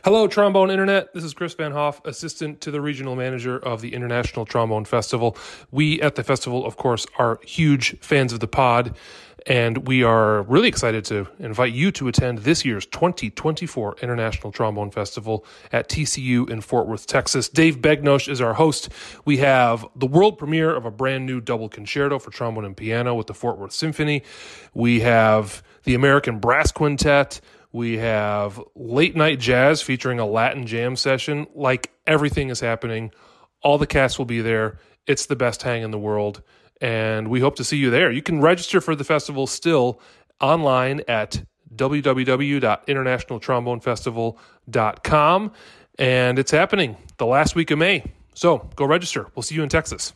Hello, Trombone Internet. This is Chris Van Hoff, assistant to the regional manager of the International Trombone Festival. We at the festival, of course, are huge fans of the pod, and we are really excited to invite you to attend this year's 2024 International Trombone Festival at TCU in Fort Worth, Texas. Dave Begnosh is our host. We have the world premiere of a brand new double concerto for trombone and piano with the Fort Worth Symphony. We have the American Brass Quintet. We have late night jazz featuring a Latin jam session. Like, everything is happening. All the cast will be there. It's the best hang in the world. And we hope to see you there. You can register for the festival still online at www.internationaltrombonefestival.com. And it's happening the last week of May. So go register. We'll see you in Texas.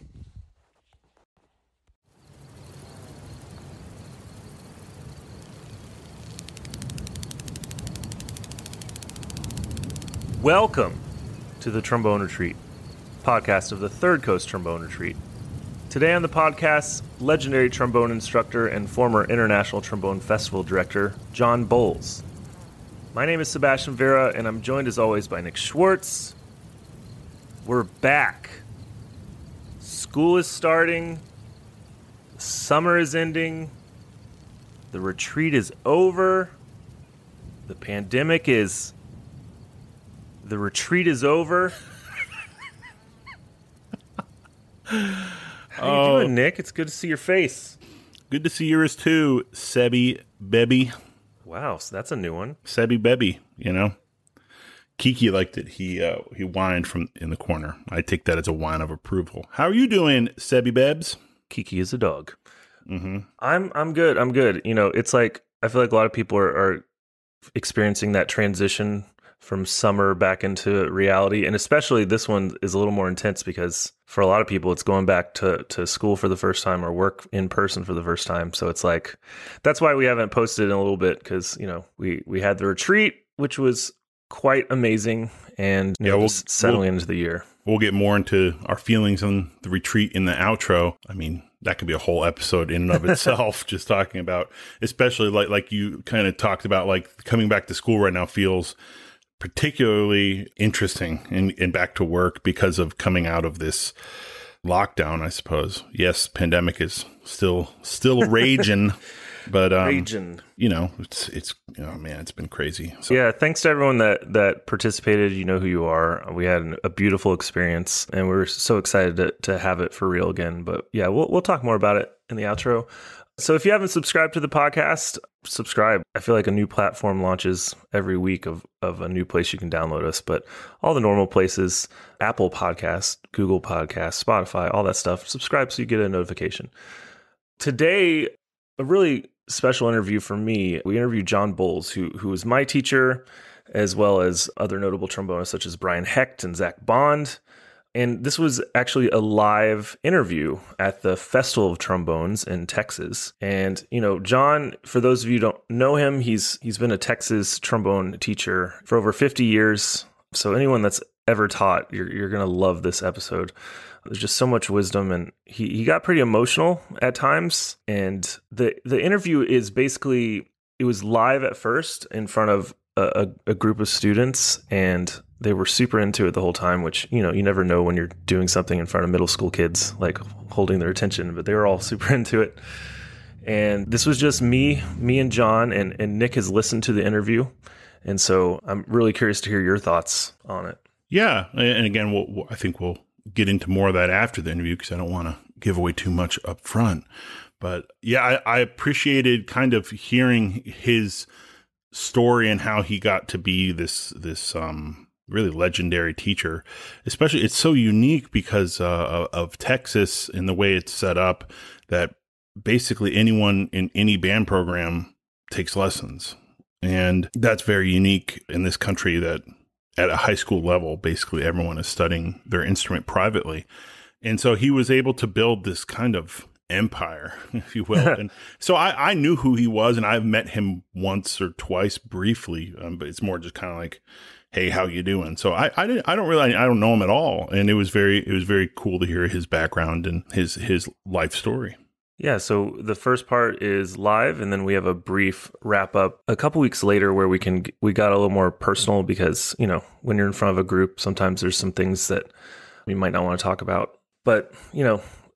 Welcome to the Trombone Retreat, podcast of the Third Coast Trombone Retreat. Today on the podcast, legendary trombone instructor and former International Trombone Festival Director, Jon Bohls. My name is Sebastian Vera, and I'm joined as always by Nick Schwartz. We're back. School is starting. Summer is ending. The retreat is over. The retreat is over. How you doing, Nick? It's good to see your face. Good to see yours too, Sebi Bebby. Wow, so that's a new one. Sebi Bebby, you know. Kiki liked it. He whined from in the corner. I take that as a whine of approval. How are you doing, Sebi Bebs? Kiki is a dog. Mm-hmm. I'm good. I'm good. You know, it's like I feel like a lot of people are experiencing that transition from summer back into reality. And especially this one is a little more intense because for a lot of people, it's going back to school for the first time or work in person for the first time. So it's like, that's why we haven't posted in a little bit because, you know, we had the retreat, which was quite amazing. And we'll settling into the year. We'll get more into our feelings on the retreat in the outro. I mean, that could be a whole episode in and of itself, just talking about, especially like you kind of talked about, like coming back to school right now feels particularly interesting and back to work because of coming out of this lockdown, I suppose. Yes, pandemic is still raging, but you know, it's oh man, it's been crazy. So. Yeah, thanks to everyone that participated. You know who you are. We had a beautiful experience, and we're so excited to have it for real again. But yeah, we'll talk more about it in the outro. So if you haven't subscribed to the podcast, subscribe. I feel like a new platform launches every week of a new place you can download us. But all the normal places, Apple Podcasts, Google Podcasts, Spotify, all that stuff, subscribe so you get a notification. Today, a really special interview for me. We interviewed Jon Bohls, who was my teacher, as well as other notable trombonists such as Brian Hecht and Zach Bond. And this was actually a live interview at the Festival of Trombones in Texas. And, you know, Jon, for those of you who don't know him, he's been a Texas trombone teacher for over 50 years. So anyone that's ever taught, you're going to love this episode. There's just so much wisdom, and he got pretty emotional at times. And the interview is basically, it was live at first in front of a group of students, and they were super into it the whole time, which, you know, you never know when you're doing something in front of middle school kids, like holding their attention, but they were all super into it. And this was just me and Jon, and Nick has listened to the interview. And so I'm really curious to hear your thoughts on it. Yeah. And again, I think we'll get into more of that after the interview because I don't want to give away too much up front. But yeah, I appreciated kind of hearing his story and how he got to be this really legendary teacher. Especially, it's so unique because of Texas and the way it's set up that basically anyone in any band program takes lessons. And that's very unique in this country that at a high school level, basically everyone is studying their instrument privately. And so he was able to build this kind of empire, if you will. And so I knew who he was, and I've met him once or twice briefly, but it's more just kind of like, hey, how you doing? So I don't know him at all. And it was very cool to hear his background and his life story. Yeah, so the first part is live, and then we have a brief wrap up a couple weeks later where we got a little more personal because, when you're in front of a group, sometimes there's some things that we might not want to talk about. But,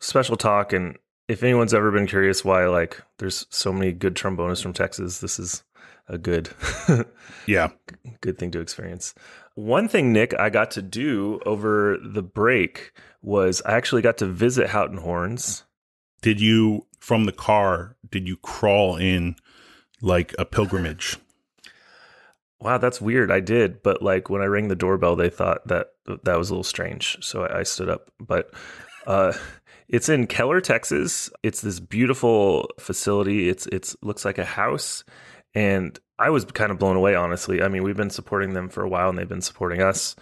special talk. And if anyone's ever been curious why, there's so many good trombonists from Texas, this is a good, good thing to experience. One thing, Nick, I got to do over the break was I actually got to visit Houghton Horns. Did you, from the car, crawl in like a pilgrimage? Wow, that's weird. I did. But when I rang the doorbell, they thought that was a little strange. So I stood up. But it's in Keller, Texas. It's this beautiful facility. It looks like a house. And I was kind of blown away, honestly. I mean, we've been supporting them for a while and they've been supporting us.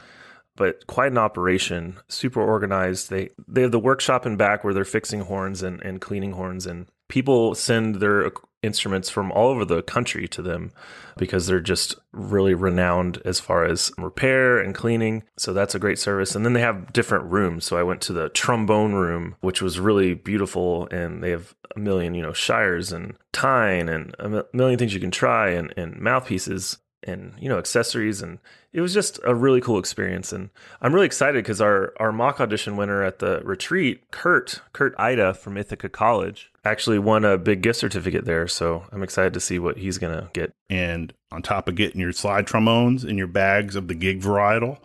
But quite an operation, super organized. They have the workshop in back where they're fixing horns and cleaning horns, and people send their instruments from all over the country to them because they're just really renowned as far as repair and cleaning. So that's a great service. And then they have different rooms. So I went to the trombone room, which was really beautiful, and they have a million, shires and tine and a million things you can try and mouthpieces and, accessories. And it was just a really cool experience. And I'm really excited because our mock audition winner at the retreat, Kurt Ida from Ithaca College, actually won a big gift certificate there. So I'm excited to see what he's going to get. And on top of getting your slide trombones in your bags of the gig varietal,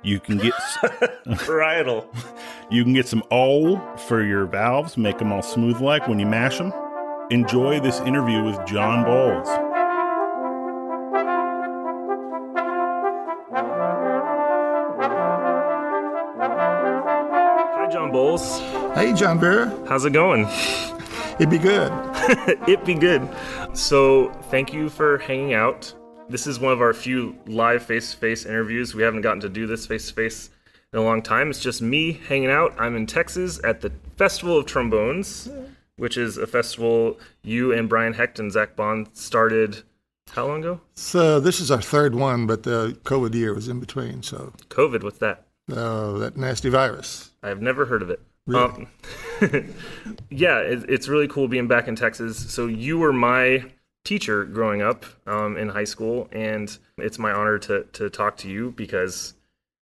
you can get varietal. You can get some O for your valves, make them all smooth like when you mash them. Enjoy this interview with Jon Bohls. Jon Bohls. Hey, John Vera. How's it going? It'd be good. It'd be good. So thank you for hanging out. This is one of our few live face-to-face interviews. We haven't gotten to do this face-to-face in a long time. It's just me hanging out. I'm in Texas at the Festival of Trombones, which is a festival you and Brian Hecht and Zach Bond started how long ago? So this is our third one, but the COVID year was in between. So COVID, what's that? That nasty virus. I've never heard of it. Really? Yeah, it's really cool being back in Texas. So you were my teacher growing up in high school, and it's my honor to talk to you because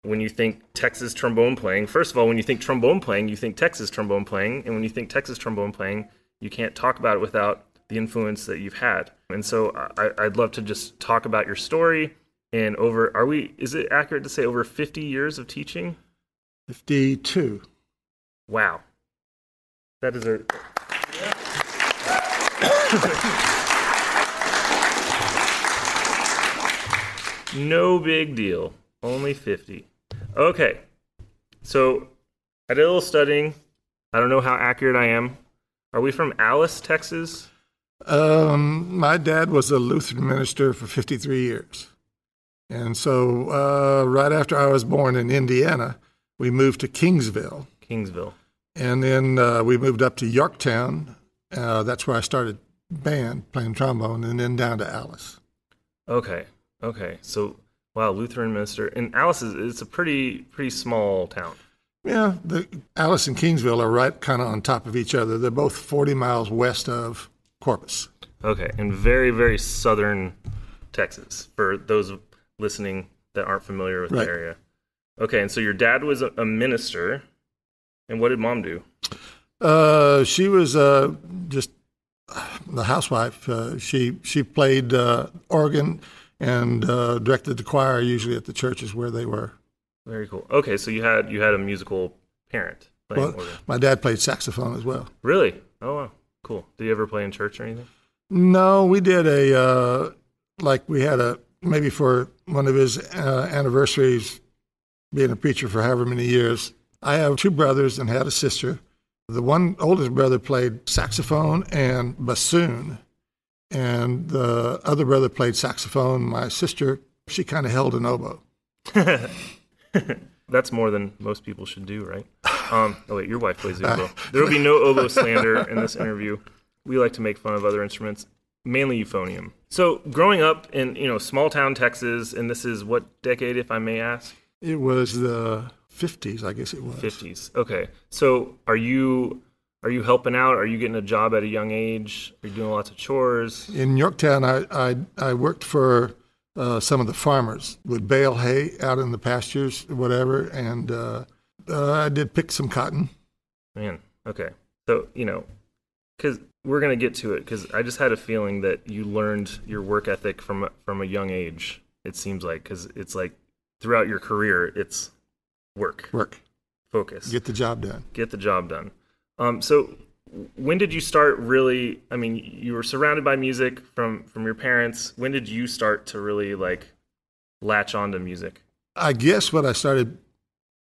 when you think Texas trombone playing, first of all, when you think trombone playing, you think Texas trombone playing, and when you think Texas trombone playing, you can't talk about it without the influence that you've had. And so I'd love to just talk about your story. And is it accurate to say over 50 years of teaching? 52. Wow. That is a... No big deal. Only 50. Okay. So I did a little studying. I don't know how accurate I am. Are we from Alice, Texas? My dad was a Lutheran minister for 53 years. And so right after I was born in Indiana, we moved to Kingsville. And then we moved up to Yorktown. That's where I started band, playing trombone, and then down to Alice. Okay. So, wow, Lutheran minister. And Alice it's a pretty small town. Yeah, Alice and Kingsville are right kind of on top of each other. They're both 40 miles west of Corpus. Okay, and very, very southern Texas, for those listening that aren't familiar with the area. Okay, and so your dad was a minister, and what did mom do? She was just the housewife. She played organ and directed the choir, usually at the churches where they were. Very cool. Okay, so you had a musical parent playing organ. My dad played saxophone as well. Really? Oh, wow. Cool. Did he ever play in church or anything? No, we did maybe for one of his anniversaries, being a preacher for however many years. I have two brothers and had a sister. The one oldest brother played saxophone and bassoon, and the other brother played saxophone. My sister, she kind of held an oboe. That's more than most people should do, right? Oh, wait, your wife plays the oboe. There will be no oboe slander in this interview. We like to make fun of other instruments, mainly euphonium. So growing up in, small town Texas, and this is what decade, if I may ask? It was the 50s, I guess it was. 50s. Okay. So are you Are you helping out? Are you getting a job at a young age? Are you doing lots of chores? In Yorktown, I worked for some of the farmers, would bale hay out in the pastures, whatever, and I did pick some cotton. Man, okay. So, because we're going to get to it, because I just had a feeling that you learned your work ethic from a young age, it seems like, because it's like throughout your career, it's work. Focus. Get the job done. So when did you start really, I mean, you were surrounded by music from your parents. When did you start to really latch onto music? I guess when I started,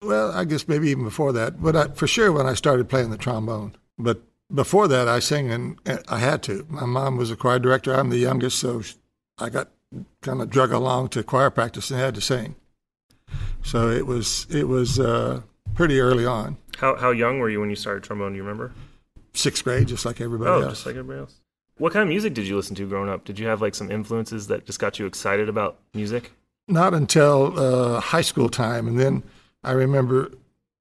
I guess maybe even before that, but for sure when I started playing the trombone. But before that, I sang, and I had to. My mom was a choir director. I'm the youngest, so I got kind of drug along to choir practice and had to sing. So it was pretty early on. How young were you when you started trombone? Do you remember? 6th grade, just like everybody else. Just like everybody else. What kind of music did you listen to growing up? Did you have some influences that just got you excited about music? Not until high school time, and then I remember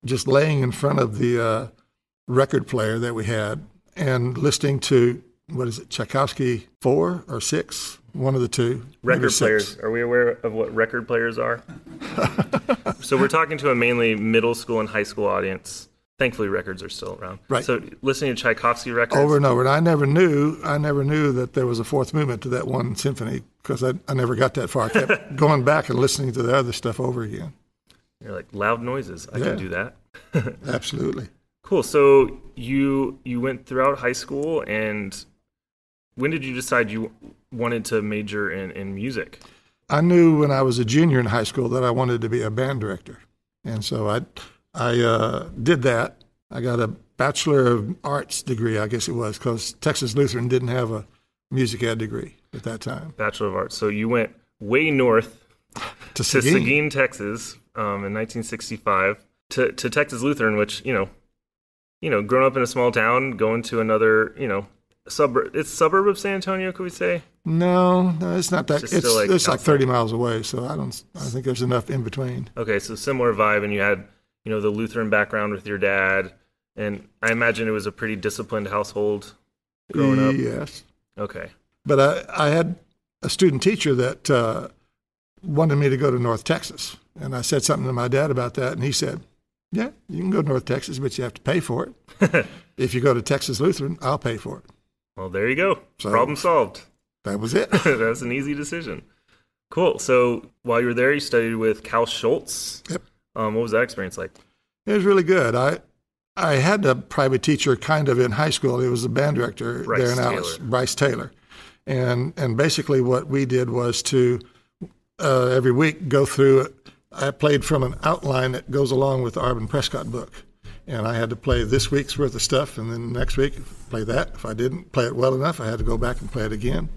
just laying in front of the record player that we had and listening to, Tchaikovsky 4 or 6, one of the two. Record players. Are we aware of what record players are? So we're talking to a mainly middle school and high school audience. Thankfully, records are still around. Right. So listening to Tchaikovsky records over and over, and I never knew that there was a fourth movement to that one symphony because I never got that far. I kept going back and listening to the other stuff over again. You're like, loud noises. I can do that. Absolutely. Cool. So you went throughout high school, and when did you decide you wanted to major in music? I knew when I was a junior in high school that I wanted to be a band director, and so I did that. I got a Bachelor of Arts degree, I guess it was, because Texas Lutheran didn't have a music ed degree at that time. Bachelor of Arts. So you went way north to Seguin, Texas, in 1965 to Texas Lutheran, which growing up in a small town, going to another suburb. It's suburb of San Antonio, could we say? No, it's not that. It's like 30 miles away, so I think there's enough in between. Okay, so similar vibe, and you had the Lutheran background with your dad, and I imagine it was a pretty disciplined household growing up. Yes. Okay. But I had a student teacher that wanted me to go to North Texas, and I said something to my dad about that, and he said, "Yeah, you can go to North Texas, but you have to pay for it. If you go to Texas Lutheran, I'll pay for it." Well, there you go. So, problem solved. That was it. That was an easy decision. Cool. So while you were there, you studied with Cal Schultz. Yep. What was that experience like? It was really good. I had a private teacher kind of in high school. He was the band director there in Alice, Bryce Taylor. And basically what we did was to every week go through it. I played from an outline that goes along with the Arvin Prescott book. And I had to play this week's worth of stuff, and then next week play that. If I didn't play it well enough, I had to go back and play it again.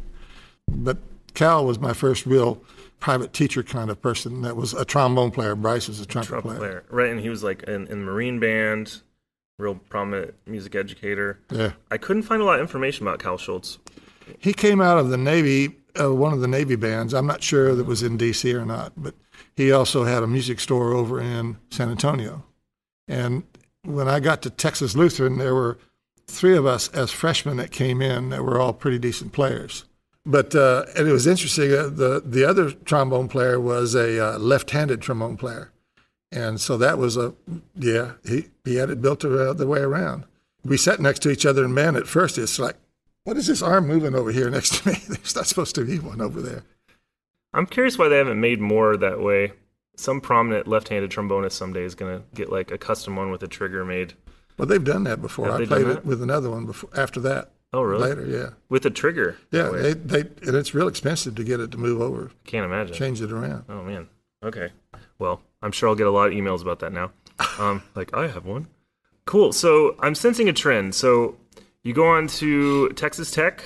But Cal was my first real private teacher kind of person that was a trombone player. Bryce was a trumpet player. Right, and he was in the Marine band, real prominent music educator. Yeah. I couldn't find a lot of information about Cal Schultz. He came out of the Navy, one of the Navy bands. I'm not sure that it was in D.C. or not, but he also had a music store over in San Antonio. And when I got to Texas Lutheran, there were 3 of us as freshmen that came in that were all pretty decent players. But and it was interesting. The other trombone player was a left-handed trombone player, and so that was he had it built the way around. We sat next to each other, and man, at first it's like, what is this arm moving over here next to me? There's not supposed to be one over there. I'm curious why they haven't made more that way. Some prominent left-handed trombonist someday is going to get a custom one with a trigger made. Well, they've done that before. I played it with another one after that. Oh, really? Later, yeah. With a trigger? Yeah, and it's real expensive to get it to move over. Can't imagine. Change it around. Oh, man. Okay. Well, I'm sure I'll get a lot of emails about that now. I have one. Cool. So I'm sensing a trend. So you go on to Texas Tech,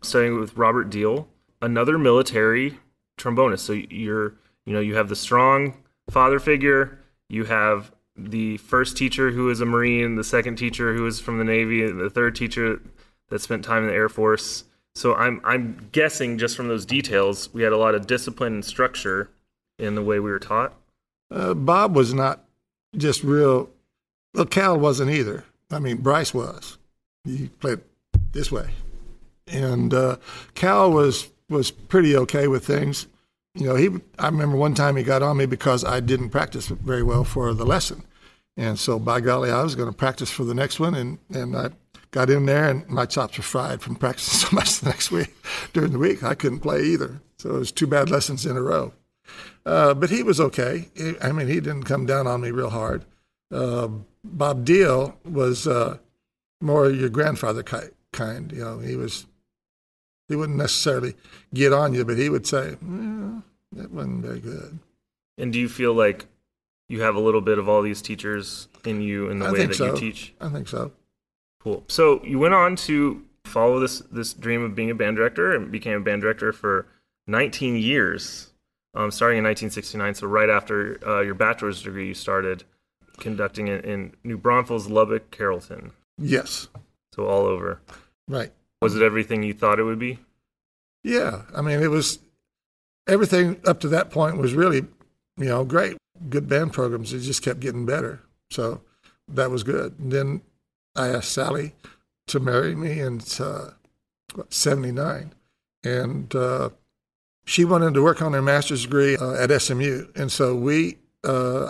studying with Robert Deal, another military trombonist. So you have the strong father figure, you have the first teacher who is a Marine, the second teacher who is from the Navy, the third teacher that spent time in the Air Force. So I'm guessing just from those details, we had a lot of discipline and structure in the way we were taught. Bob was not just real. Well, Cal wasn't either. I mean, Bryce was. You play it this way. And Cal was pretty okay with things. I remember one time he got on me because I didn't practice very well for the lesson. And so, by golly, I was going to practice for the next one, and I got in there, and my chops were fried from practicing so much the next week. During the week, I couldn't play either. So it was 2 bad lessons in a row. But he was okay. He didn't come down on me real hard. Bob Deal was more your grandfather kind. He wouldn't necessarily get on you, but he would say, that wasn't very good. And do you feel like you have a little bit of all these teachers in you in the way that you teach? I think so. Cool. So you went on to follow this dream of being a band director and became a band director for 19 years, starting in 1969. So right after your bachelor's degree, you started conducting it in New Braunfels, Lubbock, Carrollton. Yes. So all over. Right. Was it everything you thought it would be? Yeah. It was everything up to that point was really, great. Good band programs. It just kept getting better. So that was good. And then I asked Sally to marry me in 79. And she wanted to work on her master's degree at SMU. And so I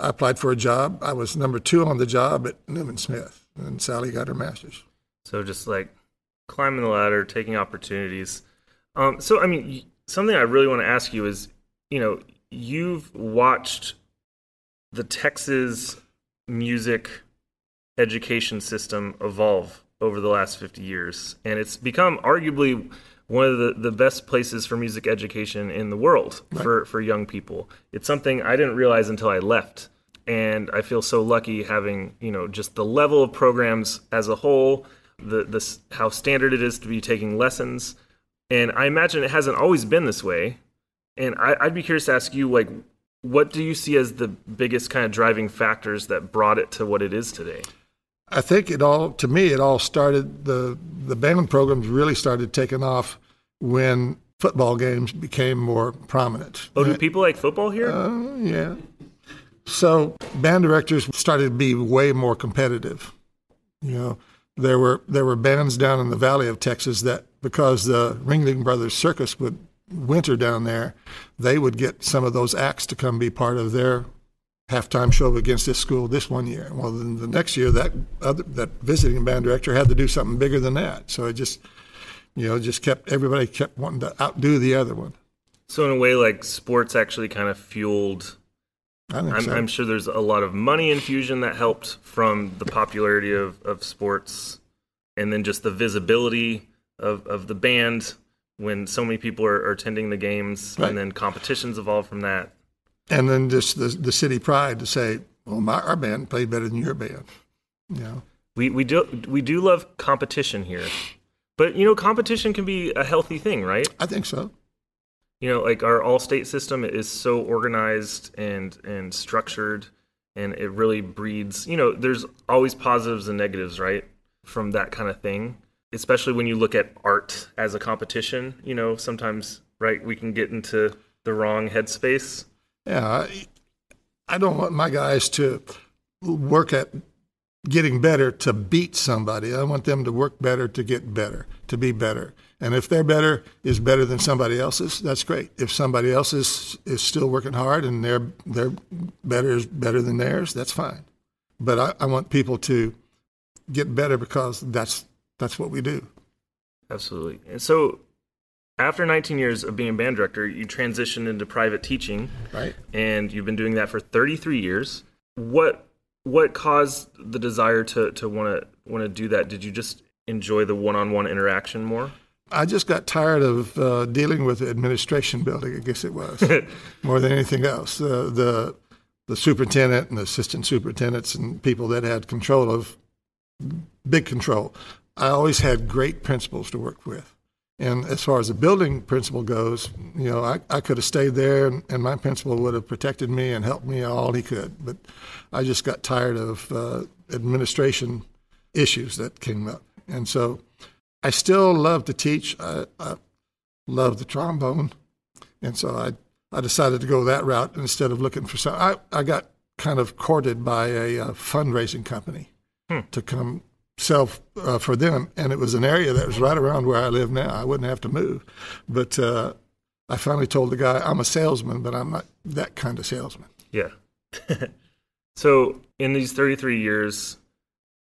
applied for a job. I was number 2 on the job at Newman Smith. And Sally got her master's. So just like climbing the ladder, taking opportunities. Something I really want to ask you is, you've watched the Texas music education system evolve over the last 50 years, and it's become arguably one of the best places for music education in the world. Right. for young people. It's something I didn't realize until I left, and I feel so lucky having, just the level of programs as a whole, how standard it is to be taking lessons. And I imagine it hasn't always been this way. And I'd be curious to ask you, what do you see as the biggest kind of driving factors that brought it to what it is today? I think it all started, the band programs really started taking off when football games became more prominent. Oh, do people like football here? Yeah. So band directors started to be way more competitive. There were bands down in the Valley of Texas that, because the Ringling Brothers Circus would winter down there, they would get some of those acts to come be part of their halftime show against this school this one year. Well, then the next year, that visiting band director had to do something bigger than that. So it just everybody kept wanting to outdo the other one. So in a way, sports actually kind of fueled. I'm sure there's a lot of money infusion that helped from the popularity of sports, and then just the visibility of the band when so many people are attending the games, right. And then competitions evolve from that. And then just the city pride to say, well, our band played better than your band. We do love competition here, but competition can be a healthy thing, right? I think so. Our all-state system is so organized and structured, and it really breeds, there's always positives and negatives, right, from that kind of thing, especially when you look at art as a competition. Sometimes, right, we can get into the wrong headspace. Yeah, I don't want my guys to work at getting better to beat somebody. I want them to work better to get better, to be better. And if their better is better than somebody else's, that's great. If somebody else is still working hard and their better is better than theirs, that's fine. But I want people to get better because that's what we do. Absolutely. And so after 19 years of being a band director, you transitioned into private teaching. Right. And you've been doing that for 33 years. What caused the desire to want to do that? Did you just enjoy the one-on-one interaction more? I just got tired of dealing with the administration building, I guess it was, more than anything else. The superintendent and the assistant superintendents and people that had big control. I always had great principals to work with. And as far as the building principal goes, I could have stayed there and my principal would have protected me and helped me all he could. But I just got tired of administration issues that came up. And so I still love to teach. I love the trombone. And so I decided to go that route instead of looking for some. I got kind of courted by a fundraising company to come self for them, and it was an area that was right around where I live now. I wouldn't have to move. But I finally told the guy, I'm a salesman, but I'm not that kind of salesman. Yeah. So in these 33 years,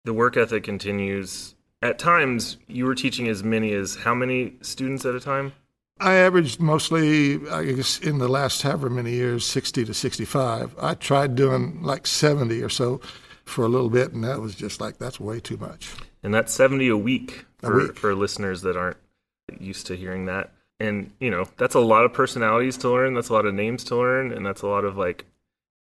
the work ethic continues. At times, you were teaching as many as how many students at a time? I averaged mostly, I guess, in the last however many years, 60 to 65. I tried doing like 70 or so for a little bit, and that was just like, that's way too much. And that's 70 a week for listeners that aren't used to hearing that. And, you know, that's a lot of personalities to learn. That's a lot of names to learn. And that's a lot of like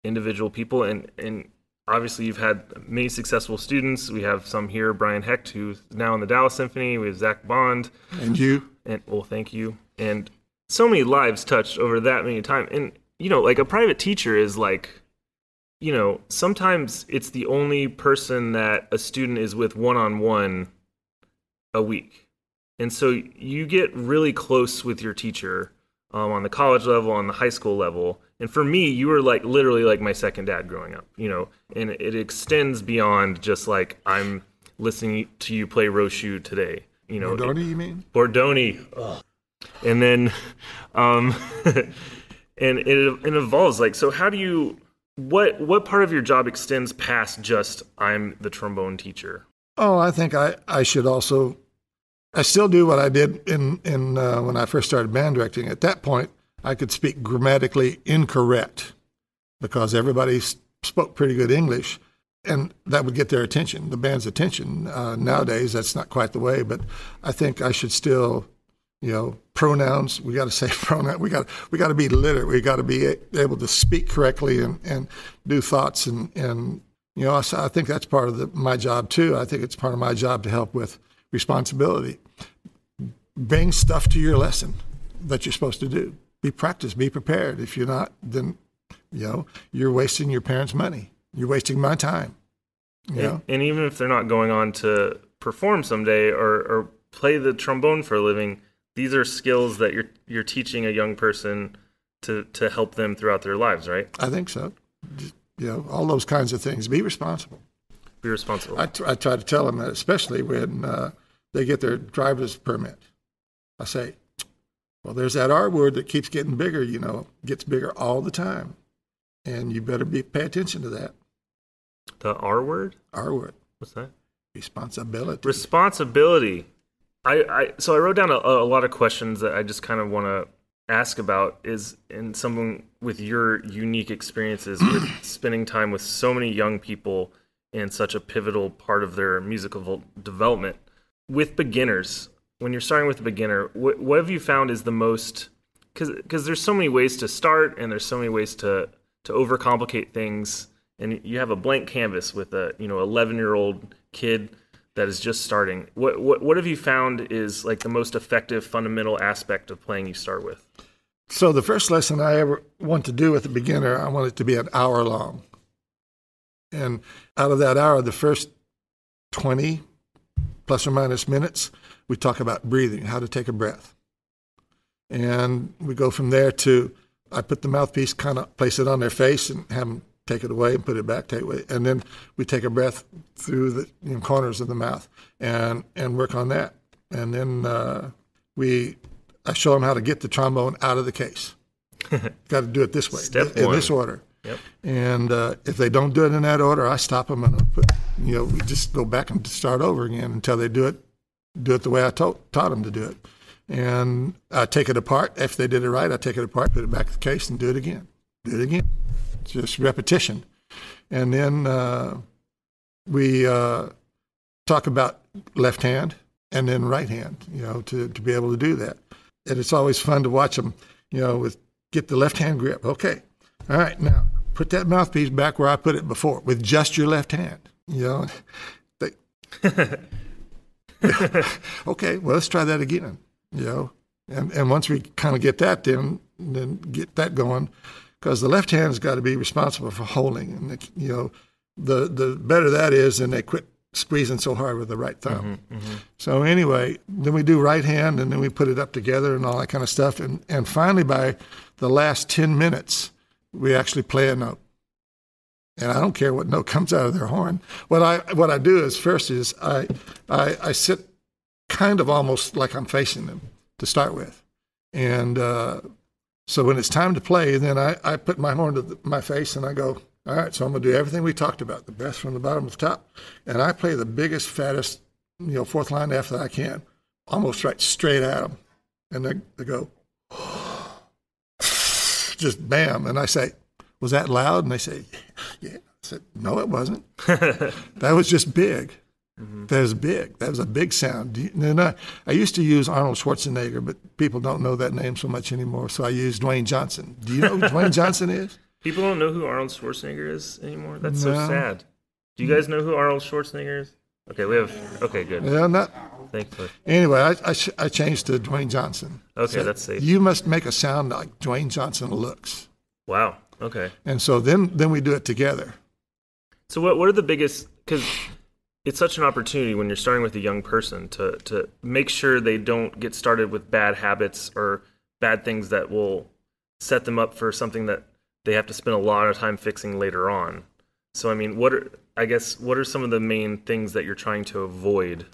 individual people. And obviously you've had many successful students. We have some here, Brian Hecht, who's now in the Dallas Symphony. We have Zach Bond. And you. And well, thank you. And so many lives touched over that many times. And, you know, like a private teacher is like, you know, sometimes it's the only person that a student is with one-on-one a week. And so you get really close with your teacher on the college level, on the high school level. And for me, you were like literally like my second dad growing up, you know, and it extends beyond just like I'm listening to you play Roshu today. You know, Bordoni, you mean? Bordoni. Ugh. And then, and it evolves. Like, so how do you, what part of your job extends past just I'm the trombone teacher? Oh, I think I should also, I still do what I did in when I first started band directing. At that point, I could speak grammatically incorrect because everybody spoke pretty good English, and that would get their attention, the band's attention. Nowadays, that's not quite the way, but I think I should still, you know, pronouns. We got to say pronouns. We got to be literate. We got to be able to speak correctly and do thoughts and you know. I think that's part of my job too. I think it's part of my job to help with responsibility. Bring stuff to your lesson that you're supposed to do. Be practiced. Be prepared. If you're not, then you know you're wasting your parents' money. You're wasting my time. You know? And even if they're not going on to perform someday or play the trombone for a living, these are skills that you're teaching a young person to help them throughout their lives, right? I think so. Just, you know, all those kinds of things. Be responsible. Be responsible. I try to tell them that, especially when they get their driver's permit. I say, well, there's that R word that keeps getting bigger, you know, gets bigger all the time. And you better pay attention to that. The R word? R word. What's that? Responsibility. Responsibility. So I wrote down a lot of questions that I just kind of want to ask about is in someone with your unique experiences with spending time with so many young people in such a pivotal part of their musical development. With beginners, when you're starting with a beginner, what have you found is the most, because there's so many ways to start and there's so many ways to overcomplicate things, and you have a blank canvas with a 11-year-old kid that is just starting. What have you found is like the most effective fundamental aspect of playing you start with? So the first lesson I ever want to do with a beginner, I want it to be an hour long. And out of that hour, the first 20 plus or minus minutes, we talk about breathing, how to take a breath. And we go from there to, I put the mouthpiece, kind of place it on their face and have them take it away and put it back, take it away. And then we take a breath through the corners of the mouth and work on that. And then I show them how to get the trombone out of the case. Got to do it this way, in this order. Yep. And if they don't do it in that order, I stop them and we just go back and start over again until they do it the way I taught them to do it. And I take it apart. If they did it right, I take it apart, put it back in the case, and do it again. Do it again. It's just repetition. And then we talk about left hand and then right hand, to be able to do that. And it's always fun to watch them, get the left hand grip. Okay. All right. Now, put that mouthpiece back where I put it before with just your left hand. Okay, well, let's try that again. And once we kind of get that, then get that going, because the left hand's got to be responsible for holding, and the better that is, then they quit squeezing so hard with the right thumb. Mm-hmm, mm-hmm. So anyway, then we do right hand, and then we put it up together and all that kind of stuff, and finally by the last 10 minutes, we actually play a note. and I don't care what note comes out of their horn. What I do is first is I sit kind of almost like I'm facing them to start with, and so when it's time to play, then I put my horn to my face and I go, all right, so I'm going to do everything we talked about, the breath from the bottom to the top, and I play the biggest, fattest, fourth line F that I can, almost right straight at them, and they go, just bam, and I say, was that loud? And they say, yeah. I said, no, it wasn't. That was just big. Mm-hmm. That was big. That was a big sound. I used to use Arnold Schwarzenegger, but people don't know that name so much anymore, so I use Dwayne Johnson. Do you know who Dwayne Johnson is? People don't know who Arnold Schwarzenegger is anymore? That's so sad. Do you guys know who Arnold Schwarzenegger is? Okay, okay, good. Yeah, not. Thankfully. Anyway, I changed to Dwayne Johnson. Okay, so that's safe. You must make a sound like Dwayne Johnson looks. Wow, okay. And so then we do it together. So what are the biggest, because it's such an opportunity when you're starting with a young person to make sure they don't get started with bad habits or bad things that will set them up for something that they have to spend a lot of time fixing later on. So, I mean, what are some of the main things that you're trying to avoid?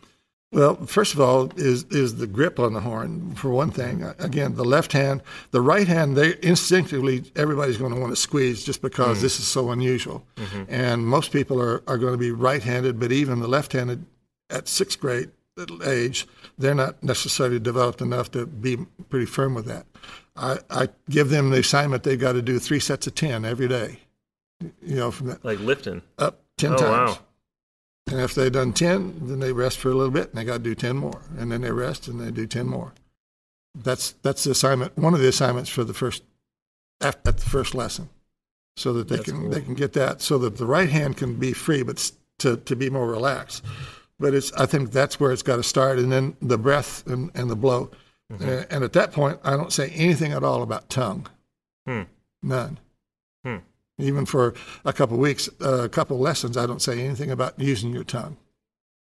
Well, first of all, is the grip on the horn, for one thing. Again, the left hand, the right hand, they instinctively, everybody's going to want to squeeze just because this is so unusual. Mm-hmm. And most people are going to be right-handed, but even the left-handed at sixth grade age, they're not necessarily developed enough to be pretty firm with that. I give them the assignment they've got to do 3 sets of 10 every day. From that. Like lifting? Up 10 times. Wow. And if they've done 10, then they rest for a little bit, and they got to do 10 more. And then they rest, and they do 10 more. That's the assignment. One of the assignments for at the first lesson, so that they can get that, so that the right hand can be free, but to be more relaxed. But I think that's where it's got to start, and then the breath and the blow. Mm-hmm. And at that point, I don't say anything at all about tongue. None. Even for a couple of weeks, a couple of lessons, I don't say anything about using your tongue.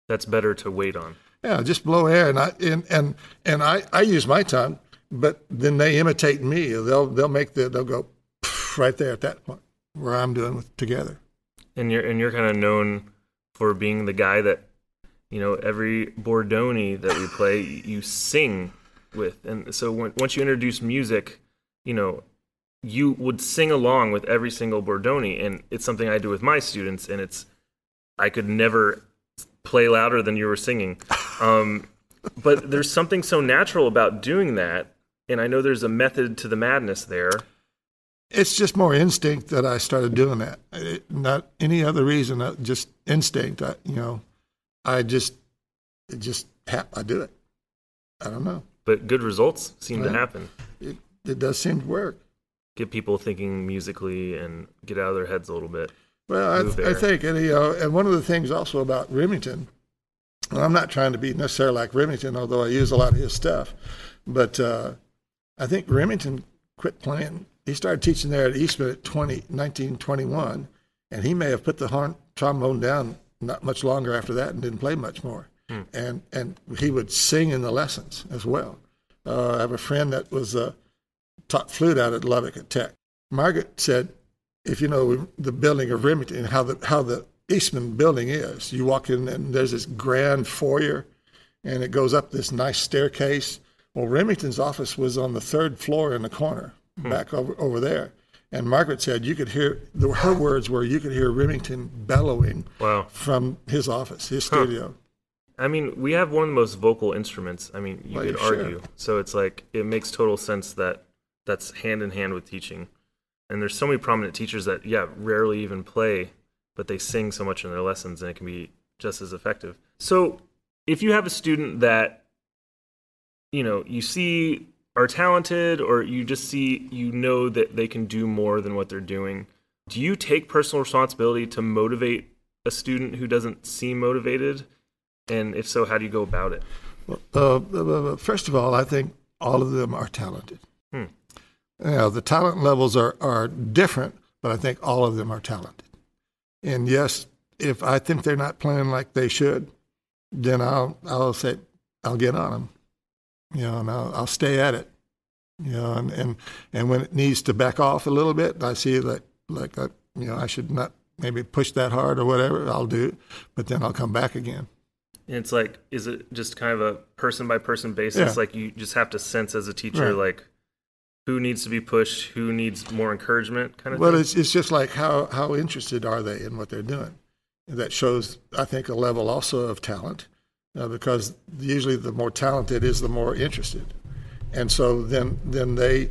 That's better to wait on. Yeah, just blow air, and I use my tongue, but then they imitate me. They'll go right there at that point where I'm doing with together. And you're kind of known for being the guy that, every Bordoni that we play, you sing with, and so once you introduce music, you would sing along with every single Bordoni, and it's something I do with my students, and I could never play louder than you were singing. But there's something so natural about doing that, and I know there's a method to the madness there. It's just more instinct that I started doing that. Not any other reason, just instinct. I do it. I don't know. But good results seem to happen. It does seem to work. Get people thinking musically and get out of their heads a little bit. Well, I think, and one of the things also about Remington, and I'm not trying to be necessarily like Remington, although I use a lot of his stuff, but I think Remington quit playing. He started teaching there at Eastman at 1921, and he may have put the trombone down not much longer after that and didn't play much more. And he would sing in the lessons as well. I have a friend that was taught flute out at Lubbock at Tech. Margaret said, if you know the building of Remington, how the Eastman building is, you walk in and there's this grand foyer, and it goes up this nice staircase. Well, Remington's office was on the 3rd floor in the corner, back over there. And Margaret said you could hear, her words were, you could hear Remington bellowing from his office, his studio. I mean, we have one of the most vocal instruments. I mean, you could argue. So it's like, it makes total sense that that's hand in hand with teaching. And there's so many prominent teachers that, rarely even play, but they sing so much in their lessons, and it can be just as effective. So if you have a student that, you see are talented, or you just see, that they can do more than what they're doing, do you take personal responsibility to motivate a student who doesn't seem motivated? And if so, how do you go about it? Well, first of all, I think all of them are talented. The talent levels are different, but I think all of them are talented. And yes, if I think they're not playing like they should, then I'll say, I'll get on them, and I'll stay at it, and when it needs to back off a little bit, I see that I should not maybe push that hard or whatever, I'll do it, but then I'll come back again. And it's like, is it just kind of a person by person basis? Yeah. Like you just have to sense as a teacher, Right. like who needs to be pushed, who needs more encouragement kind of Well, thing? it's just like how interested are they in what they're doing? That shows, I think, a level also of talent, because usually the more talented is the more interested. And so then they,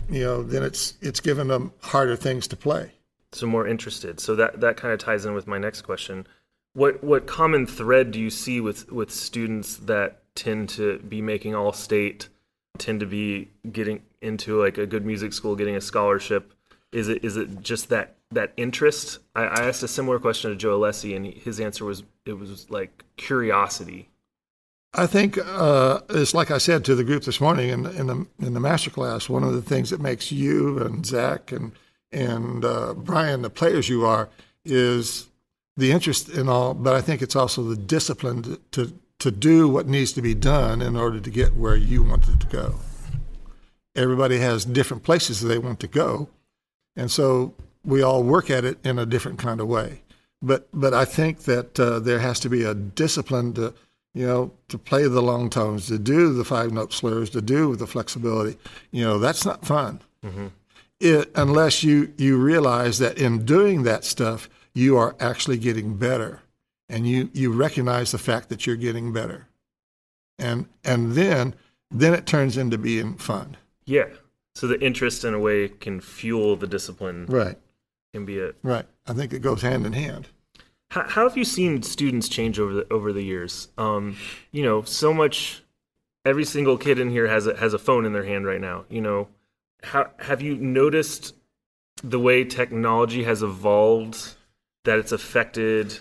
then it's given them harder things to play. So more interested. So that kind of ties in with my next question. What common thread do you see with students that tend to be making all state, tend to be getting into like a good music school, getting a scholarship? Is it just that interest? I asked a similar question to Joe Alessi, and his answer was like curiosity. I think it's like I said to the group this morning in the master class. One of the things that makes you and Zach and Brian the players you are is the interest in all. But I think it's also the discipline to do what needs to be done in order to get where you want it to go. Everybody has different places they want to go, and so we all work at it in a different kind of way. But I think that there has to be a discipline to play the long tones, to do the 5-note slurs, to do the flexibility. That's not fun. Mm-hmm. Unless you realize that in doing that stuff, you are actually getting better. And you recognize the fact that you're getting better. And then it turns into being fun. Yeah. So the interest in a way can fuel the discipline. Right. Can be it. Right. I think it goes hand in hand. How have you seen students change over the years? So much. Every single kid in here has a phone in their hand right now. How have you noticed the way technology has evolved, that it's affected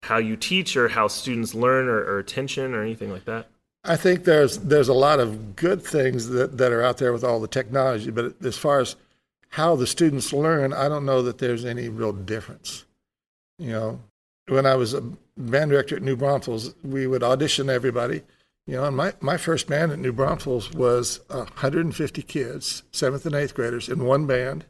how you teach or how students learn or attention or anything like that? I think there's a lot of good things that are out there with all the technology, but as far as how the students learn, I don't know that there's any real difference. When I was a band director at New Braunfels, we would audition everybody. And my first band at New Braunfels was 150 kids, 7th and 8th graders, in one band,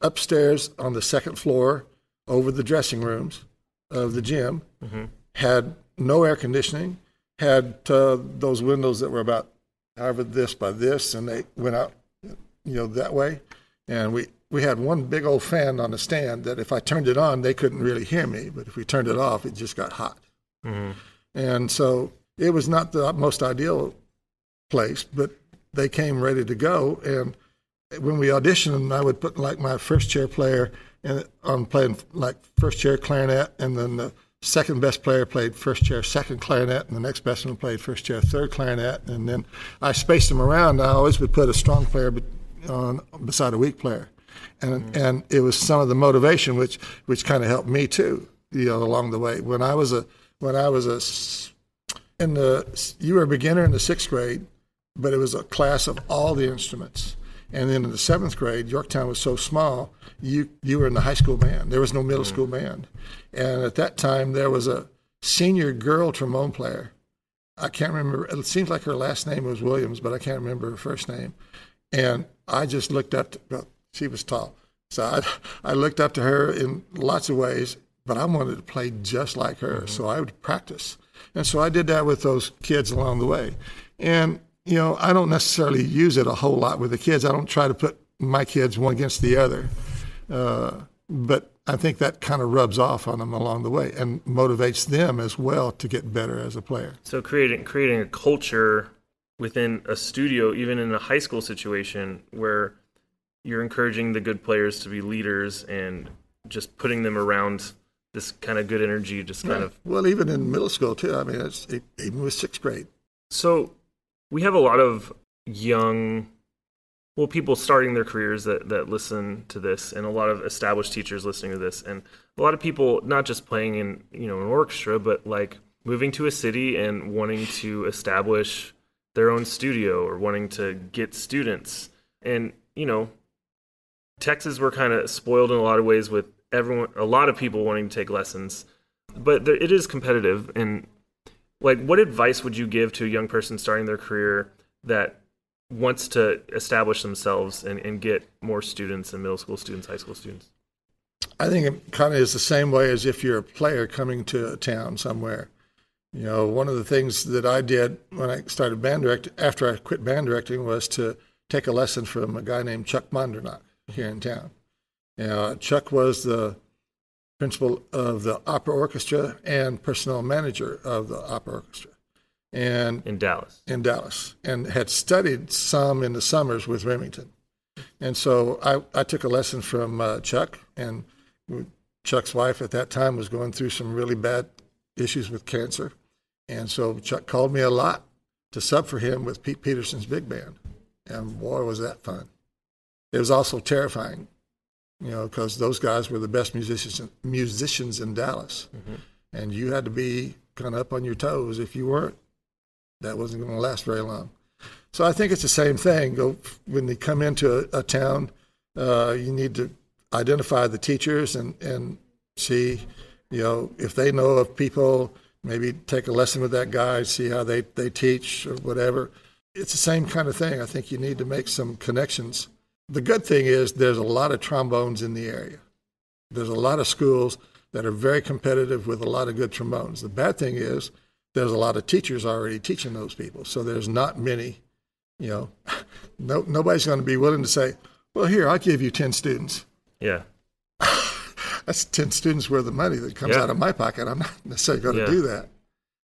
upstairs on the second floor over the dressing rooms of the gym, mm-hmm. had no air conditioning, had those windows that were about however this by this, and they went out, that way. And we had one big old fan on the stand that if I turned it on, they couldn't really hear me, but if we turned it off, it just got hot. Mm-hmm. And so it was not the most ideal place, but they came ready to go. And when we auditioned, I would put like my first chair player on playing like first chair clarinet, and then the second best player played first chair second clarinet, and the next best one played first chair third clarinet. And then I spaced them around. I always would put a strong player beside a weak player. And it was some of the motivation which kind of helped me too, along the way. You were a beginner in the 6th grade, but it was a class of all the instruments. And then in the 7th grade, Yorktown was so small, you were in the high school band. There was no middle school band. And at that time, there was a senior girl trombone player. I can't remember. It seems like her last name was Williams, but I can't remember her first name. And I just looked up to, she was tall. So I looked up to her in lots of ways, but I wanted to play just like her. Mm-hmm. So I would practice. And so I did that with those kids along the way. And, I don't necessarily use it a whole lot with the kids. I don't try to put my kids one against the other. But I think that kind of rubs off on them along the way and motivates them as well to get better as a player. So creating a culture within a studio, even in a high school situation, where you're encouraging the good players to be leaders and just putting them around this kind of good energy, kind of. Well, even in middle school too. I mean, even with 6th grade. So we have a lot of young, people starting their careers that listen to this, and a lot of established teachers listening to this, and a lot of people not just playing in an orchestra, but like moving to a city and wanting to establish their own studio or wanting to get students. And Texas, we're kind of spoiled in a lot of ways with a lot of people wanting to take lessons, but it is competitive. And like, what advice would you give to a young person starting their career that wants to establish themselves and get more students and middle school students, high school students? I think it kind of is the same way as if you're a player coming to a town somewhere. You know, one of the things that I did when I started band directing, after I quit band directing, was to take a lesson from a guy named Chuck Mondernach here in town. You know, Chuck was the principal of the opera orchestra and personnel manager of the opera orchestra. And in Dallas, and had studied some in the summers with Remington. And so I took a lesson from Chuck, and Chuck's wife at that time was going through some really bad issues with cancer. And so Chuck called me a lot to sub for him with Pete Peterson's big band. And boy, was that fun. It was also terrifying, you know, because those guys were the best musicians in Dallas. Mm-hmm. And you had to be kind of up on your toes. If you weren't, that wasn't going to last very long. So I think it's the same thing. When they come into a town, you need to identify the teachers and see, you know, if they know of people, maybe take a lesson with that guy, see how they teach or whatever. It's the same kind of thing. I think you need to make some connections. The good thing is there's a lot of trombones in the area. There's a lot of schools that are very competitive with a lot of good trombones. The bad thing is there's a lot of teachers already teaching those people. So there's not many, you know, nobody's going to be willing to say, well, here, I'll give you 10 students. Yeah. That's 10 students worth of money that comes out of my pocket. I'm not necessarily going to do that.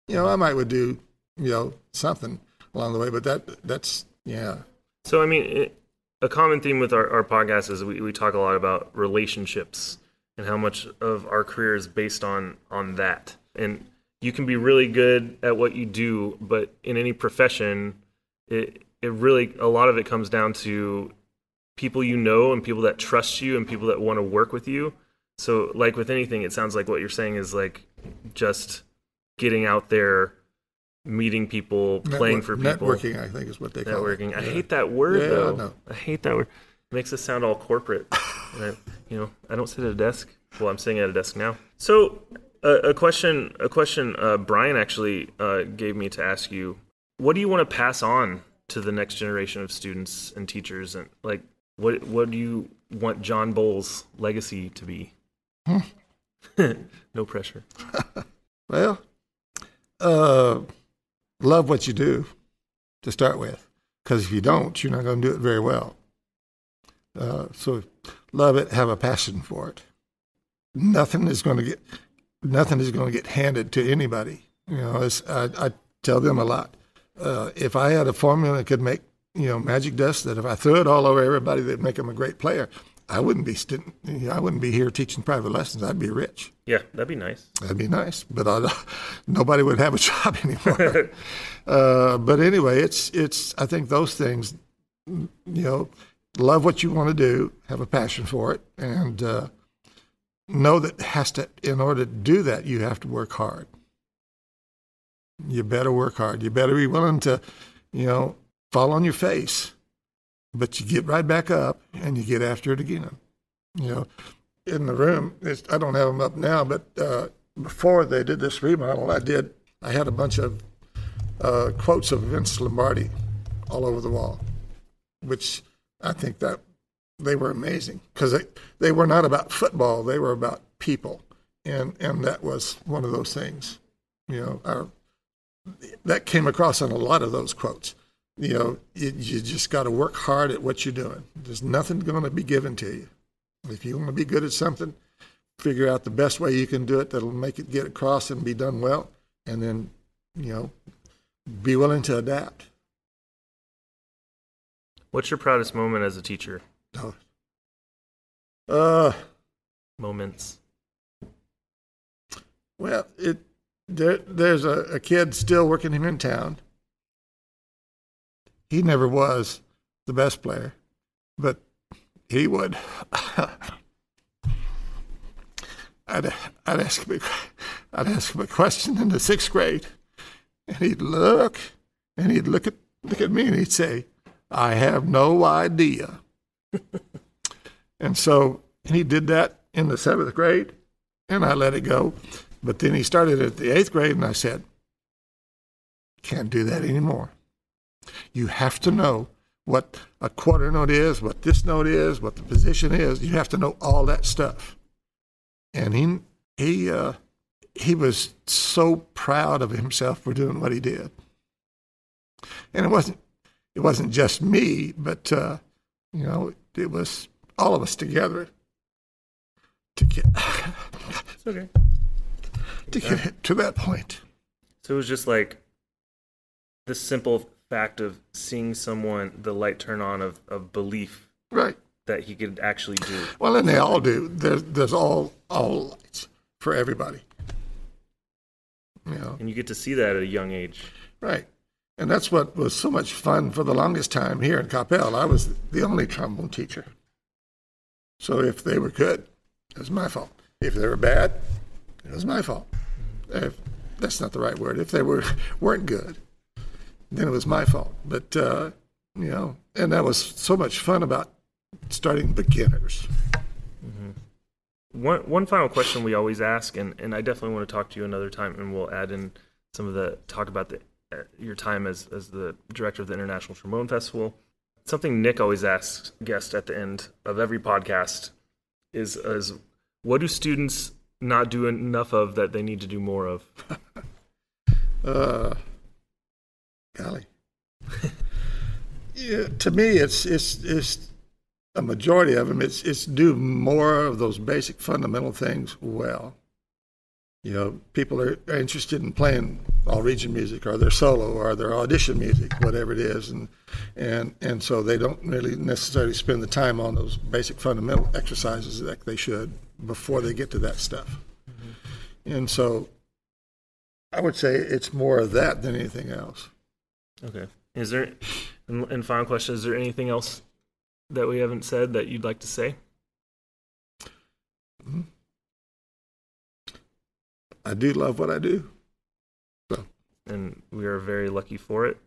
You know, I might would do, you know, something along the way, but that's. So, I mean, a common theme with our podcast is we talk a lot about relationships and how much of our career is based on that. And you can be really good at what you do, but in any profession, it really, a lot of it comes down to people you know and people that trust you and people that want to work with you. So like with anything, it sounds like what you're saying is like just getting out there, meeting people, playing for people. Networking, I think, is what they call it. Networking. I hate that word, though. No. I hate that word. It makes us sound all corporate. And I don't sit at a desk. Well, I'm sitting at a desk now. So a question Brian actually gave me to ask you. What do you want to pass on to the next generation of students and teachers? And like, what do you want Jon Bohls' legacy to be? No pressure. Well, love what you do to start with, because if you don't, you're not going to do it very well. So love it, have a passion for it. Nothing is going to get handed to anybody. You know, I tell them a lot. If I had a formula that could make, you know, magic dust, that if I threw it all over everybody, that'd make them a great player, I wouldn't be here teaching private lessons. I'd be rich. Yeah, that'd be nice. That'd be nice, but nobody would have a job anymore. But anyway, it's. I think those things, you know, love what you want to do, have a passion for it, and know that in order to do that, you have to work hard. You better work hard. You better be willing to, you know, fall on your face. But you get right back up and you get after it again. You know, in the room, I don't have them up now, but before they did this remodel, I had a bunch of quotes of Vince Lombardi all over the wall, which I think that they were amazing because they were not about football, they were about people, and that was one of those things. You know, that came across in a lot of those quotes. You know, you just got to work hard at what you're doing. There's nothing going to be given to you. If you want to be good at something, figure out the best way you can do it that'll make it get across and be done well, and then, you know, be willing to adapt. What's your proudest moment as a teacher? Moments. Well, there's a kid still working here in town. He never was the best player, but he would. I'd ask him a question in the 6th grade, and he'd look at me, and he'd say, "I have no idea." And he did that in the 7th grade, and I let it go. But then he started at the 8th grade, and I said, "Can't do that anymore. You have to know what a quarter note is, what this note is, what the position is. You have to know all that stuff. And he was so proud of himself for doing what he did. And it wasn't just me, but it was all of us together to get It's okay. to get to that point. So it was just like the simple fact of seeing someone, the light turn on of belief, Right. that he could actually do. Well, and they all do. There's all lights for everybody. And you get to see that at a young age. Right. And that's what was so much fun for the longest time here in Coppell. I was the only trombone teacher. So if they were good, it was my fault. If they were bad, it was my fault. That's not the right word. If they weren't good, then it was my fault. But, and that was so much fun about starting beginners. One final question we always ask, and I definitely want to talk to you another time, and we'll add in some of the talk about your time as the director of the International Trombone Festival. Something Nick always asks guests at the end of every podcast is what do students not do enough of that they need to do more of? Golly. Yeah, to me, it's a majority of them. It's do more of those basic fundamental things well. People are interested in playing all region music, or their solo, or their audition music, whatever it is, and so they don't really necessarily spend the time on those basic fundamental exercises that they should before they get to that stuff. And so I would say it's more of that than anything else. Okay. Is there, and final question, is there anything else that we haven't said that you'd like to say? I do love what I do. So. And we are very lucky for it.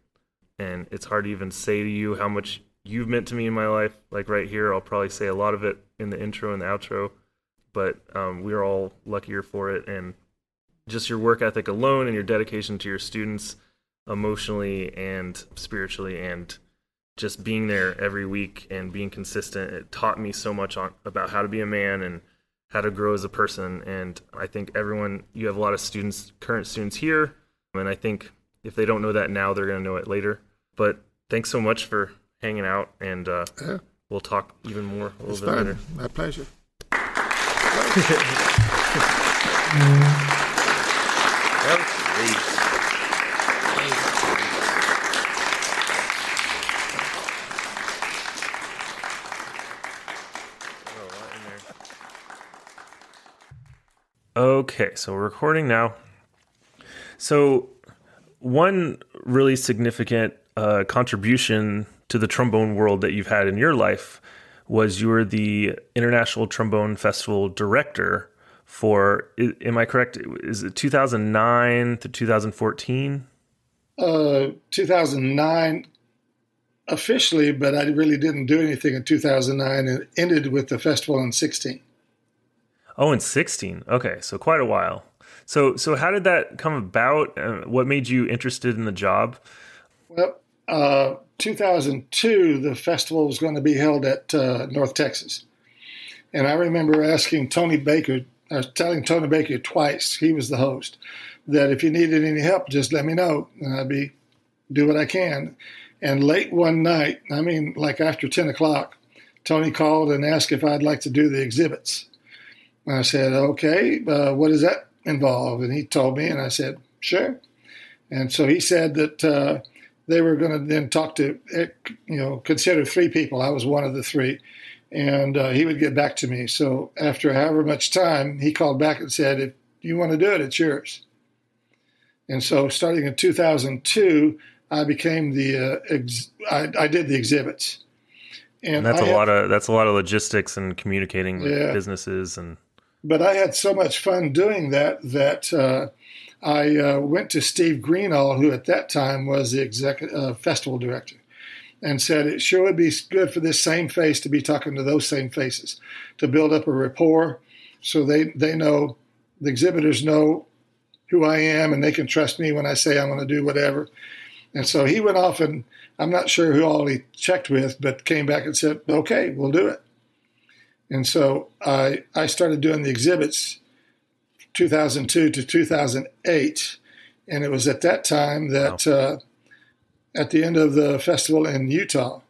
And it's hard to even say to you how much you've meant to me in my life. Like right here, I'll probably say a lot of it in the intro and the outro. But we're all luckier for it. And just your work ethic alone and your dedication to your students emotionally and spiritually, and just being there every week and being consistent, it taught me so much about how to be a man and how to grow as a person. And I think you have a lot of students, current students here, and I think if they don't know that now, they're going to know it later. But thanks so much for hanging out, and we'll talk even more a little bit later. My pleasure. That was great. Okay, so we're recording now. So one really significant contribution to the trombone world that you've had in your life was you were the International Trombone Festival Director for, am I correct, is it 2009 to 2014? 2009 officially, but I really didn't do anything in 2009, and it ended with the festival in 2016. Oh, in 2016. Okay, so quite a while. So how did that come about? What made you interested in the job? Well, 2002, the festival was going to be held at North Texas. And I remember asking Tony Baker, I was telling Tony Baker twice, he was the host, that if you needed any help, just let me know, and I'd do what I can. And late one night, I mean, like after 10 o'clock, Tony called and asked if I'd like to do the exhibits. And I said, okay, what does that involve? And he told me, and I said, sure. And so he said that they were going to then talk to, consider 3 people. I was one of the 3. And he would get back to me. So after however much time, he called back and said, if you want to do it, it's yours. And so starting in 2002, I became I did the exhibits. And that's a lot of logistics and communicating with businesses. But I had so much fun doing that I went to Steve Greenall, who at that time was the festival director, and said it sure would be good for this same face to be talking to those same faces, to build up a rapport so they know, the exhibitors know who I am, and they can trust me when I say I'm going to do whatever. And so he went off, and I'm not sure who all he checked with, but came back and said, okay, we'll do it. And so I started doing the exhibits 2002 to 2008. And it was at that time that at the end of the festival in Utah,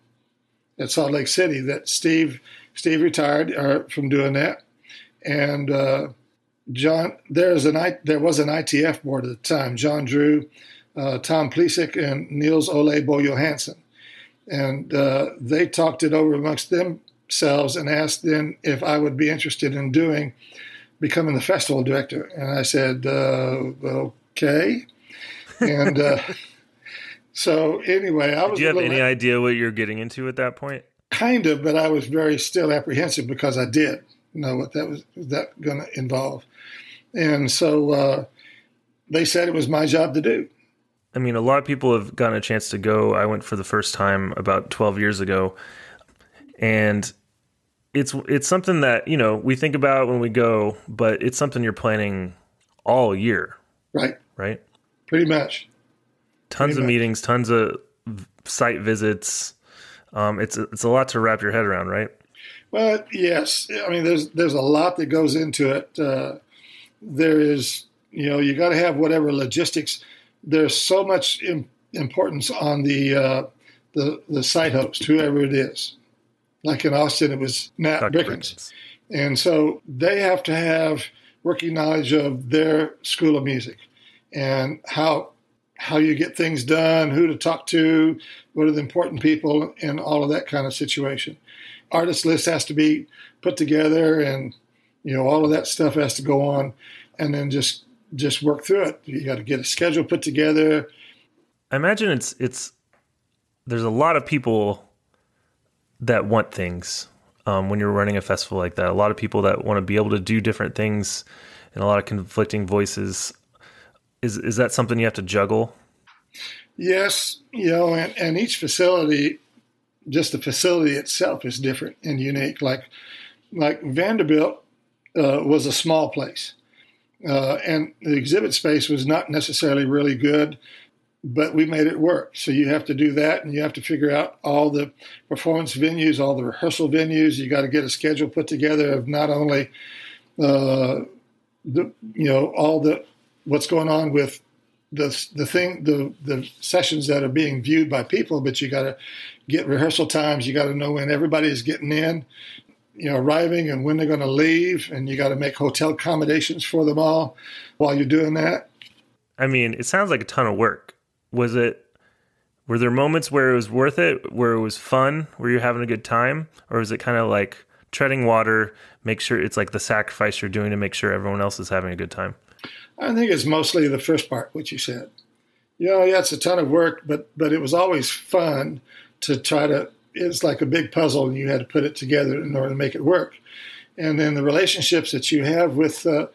at Salt Lake City, that Steve retired from doing that. And John, there was an ITF board at the time, John Drew, Tom Plesick, and Niels Ole Bo Johansson. And they talked it over amongst themselves and asked them if I would be interested in becoming the festival director. And I said, okay. And so anyway, I was. Did you have any idea what you're getting into at that point? Kind of, but I was very still apprehensive because I did know what that was going to involve. And so they said it was my job to do. I mean, a lot of people have gotten a chance to go. I went for the first time about 12 years ago. And it's something that, we think about when we go, but it's something you're planning all year. Right. Right? Pretty much. Tons of meetings, tons of site visits. It's a lot to wrap your head around, right? Well, yes. I mean, there's a lot that goes into it. There is, you got to have whatever logistics. There's so much importance on the site host, whoever it is. Like in Austin, it was Nat Brickens. And so they have to have working knowledge of their school of music and how you get things done, who to talk to, what are the important people, and all of that kind of situation. Artist list has to be put together, and all of that stuff has to go on, and then just work through it. You got to get a schedule put together. I imagine there's a lot of people that want things when you're running a festival like that. A lot of people that want to be able to do different things, and a lot of conflicting voices. Is that something you have to juggle? Yes, and each facility, just the facility itself is different and unique. Like Vanderbilt was a small place, and the exhibit space was not necessarily really good, but we made it work. So you have to do that, and you have to figure out all the performance venues, all the rehearsal venues. You got to get a schedule put together of not only what's going on with the sessions that are being viewed by people, but you got to get rehearsal times. You got to know when everybody's getting in, arriving, and when they're going to leave, and you got to make hotel accommodations for them all while you're doing that. I mean, it sounds like a ton of work. Were there moments where it was worth it, where it was fun, where you're having a good time, or is it kind of like treading water, make sure it's like the sacrifice you're doing to make sure everyone else is having a good time? I think it's mostly the first part, what you said. It's a ton of work, but it was always fun to try to, it's like a big puzzle and you had to put it together in order to make it work. And then the relationships that you have with the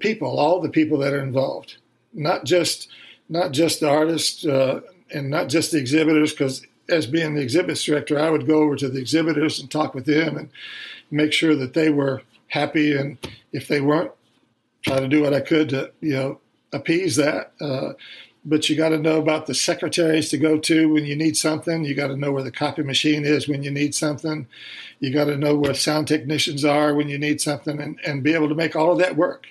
people, all the people that are involved, not just the artists and not just the exhibitors, because as being the exhibits director, I would go over to the exhibitors and talk with them and make sure that they were happy. And if they weren't, try to do what I could to, appease that. But you got to know about the secretaries to go to when you need something. You got to know where the copy machine is when you need something. You got to know where sound technicians are when you need something, and be able to make all of that work.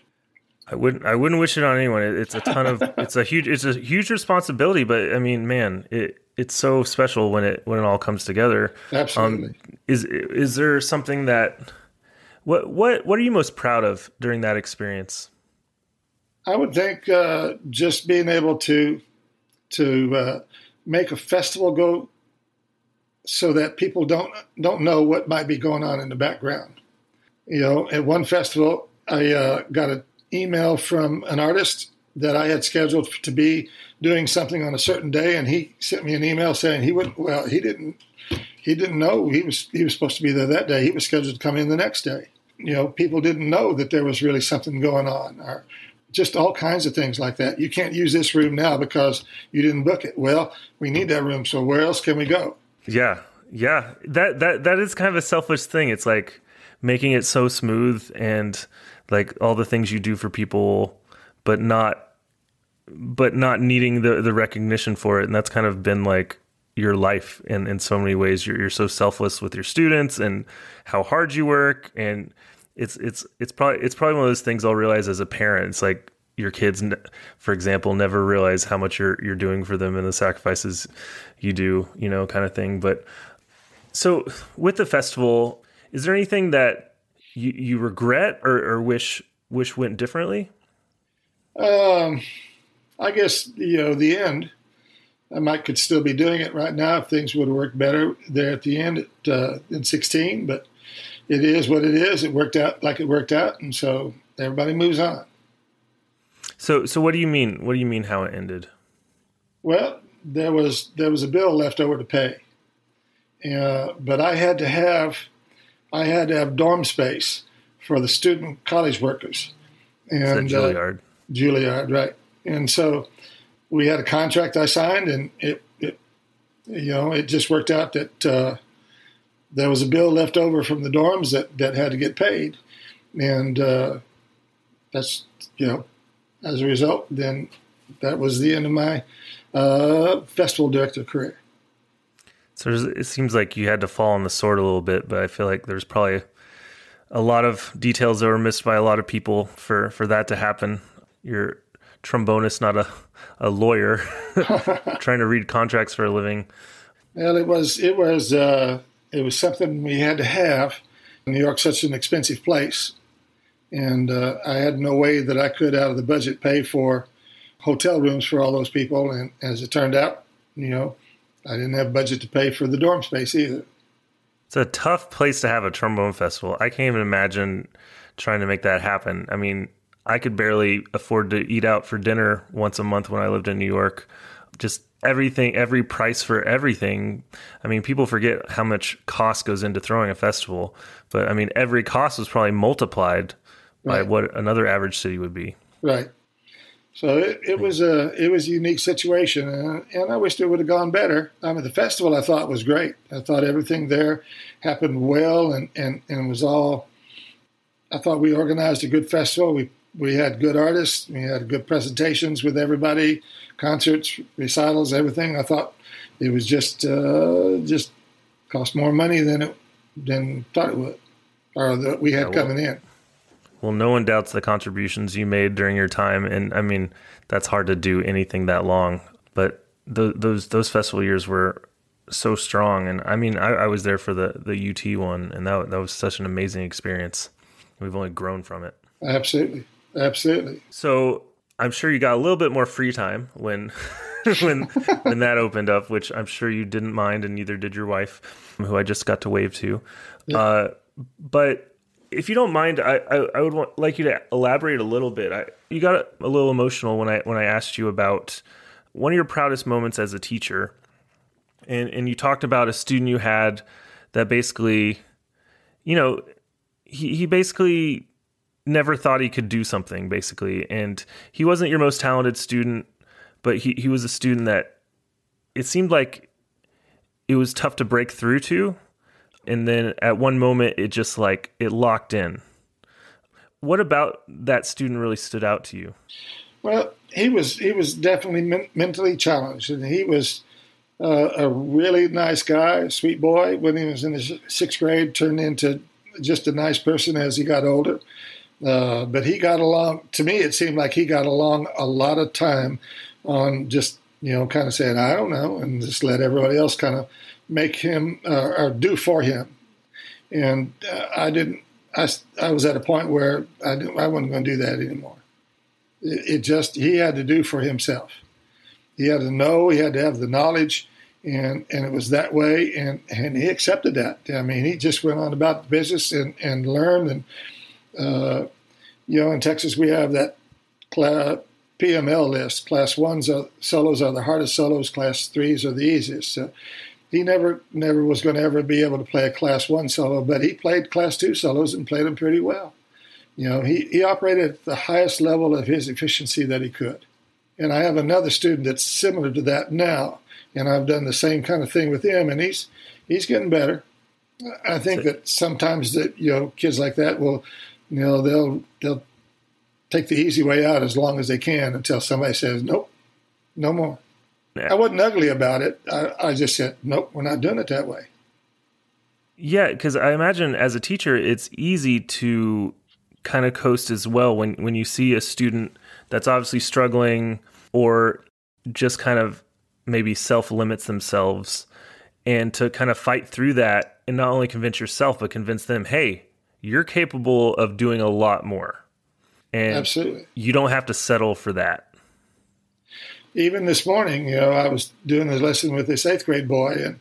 I wouldn't wish it on anyone. It's a ton of, it's a huge responsibility, but I mean, man, it's so special when it all comes together. Absolutely. Is there something that, what are you most proud of during that experience? I would think just being able to make a festival go so that people don't know what might be going on in the background. At one festival, I got an email from an artist that I had scheduled to be doing something on a certain day, and he sent me an email saying he didn't know he was supposed to be there that day. He was scheduled to come in the next day. People didn't know that there was really something going on, or just all kinds of things like that. You can't use this room now because you didn't book it. Well, we need that room, so where else can we go? Yeah. That is kind of a selfish thing. It's like making it so smooth and like all the things you do for people, but not needing the recognition for it. And that's kind of been like your life in so many ways. You're so selfless with your students and how hard you work. And it's probably one of those things I'll realize as a parent. It's like your kids, for example, never realize how much you're doing for them and the sacrifices you do, kind of thing. But so with the festival, is there anything that you regret or wish went differently? I guess, the end, I could still be doing it right now if things would have worked better there at the end in 16, but it is what it is. It worked out like it worked out, and so everybody moves on. So what do you mean? What do you mean how it ended? Well, there was a bill left over to pay, but I had to have dorm space for the student college workers. And Juilliard. Juilliard, right. And so we had a contract I signed, and it just worked out that there was a bill left over from the dorms that had to get paid. And that's, as a result, then that was the end of my festival director career. So it seems like you had to fall on the sword a little bit, but I feel like there's probably a lot of details that were missed by a lot of people for that to happen. You're trombonist, not a lawyer, trying to read contracts for a living. Well, it was something we had to have. New York's such an expensive place, and I had no way that I could, out of the budget, pay for hotel rooms for all those people. And as it turned out, I didn't have budget to pay for the dorm space either. It's a tough place to have a trombone festival. I can't even imagine trying to make that happen. I mean, I could barely afford to eat out for dinner once a month when I lived in New York. Just everything, every price for everything. I mean, people forget how much cost goes into throwing a festival, but I mean, every cost was probably multiplied by what another average city would be. Right. So it was a unique situation, and I wished it would have gone better. I mean, the festival I thought was great. I thought everything there happened well, and it was all. I thought we organized a good festival. We had good artists. We had good presentations with everybody, concerts, recitals, everything. I thought it was just cost more money than thought it would, or that we had coming in. Well, no one doubts the contributions you made during your time, and I mean that's hard to do anything that long. But those festival years were so strong, and I mean I was there for the UT one, and that was such an amazing experience. We've only grown from it. Absolutely. So I'm sure you got a little bit more free time when when that opened up, which I'm sure you didn't mind, and neither did your wife, who I just got to wave to. Yeah. But if you don't mind, I would like you to elaborate a little bit. You got a little emotional when I asked you about one of your proudest moments as a teacher, and you talked about a student you had that basically, he basically never thought he could do something, basically, and he wasn't your most talented student, but he was a student that it seemed like it was tough to break through to. And then at one moment, it just it locked in. What about that student really stood out to you? Well, he was definitely mentally challenged, and he was a really nice guy, sweet boy. When he was in the sixth grade, turned into just a nice person as he got older. But he got along. To me, it seemed like he got along a lot of time on just kind of saying, I don't know, and just let everybody else kind of make him or do for him. And I didn't. I was at a point where I wasn't going to do that anymore. He had to do for himself. He had to know. He had to have the knowledge, and it was that way. And he accepted that. I mean, he just went on about the business and learned. And in Texas we have that PML list. Class 1s solos are the hardest solos. Class 3s are the easiest. So he never was going to ever be able to play a Class 1 solo, but he played Class 2 solos and played them pretty well. He operated at the highest level of his efficiency that he could. And I have another student that's similar to that now, and I've done the same kind of thing with him, and he's getting better. I think that sometimes that kids like that will, they'll take the easy way out as long as they can until somebody says, nope, no more. I wasn't ugly about it. I just said, nope, we're not doing it that way. Yeah, because I imagine as a teacher, it's easy to kind of coast as well when you see a student that's obviously struggling or just kind of maybe self-limits themselves, and to kind of fight through that and not only convince yourself, but convince them, hey, you're capable of doing a lot more. And absolutely, you don't have to settle for that. Even this morning, I was doing a lesson with this 8th grade boy,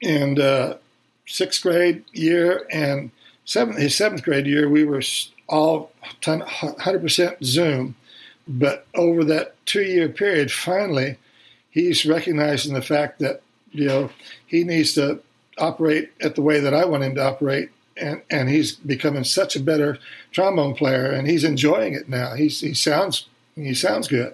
and 6th grade year and his 7th grade year, we were all 100% Zoom. But over that 2-year period, finally, he's recognizing the fact that, he needs to operate at the way that I want him to operate. And he's becoming such a better trombone player, and he's enjoying it now. He sounds good.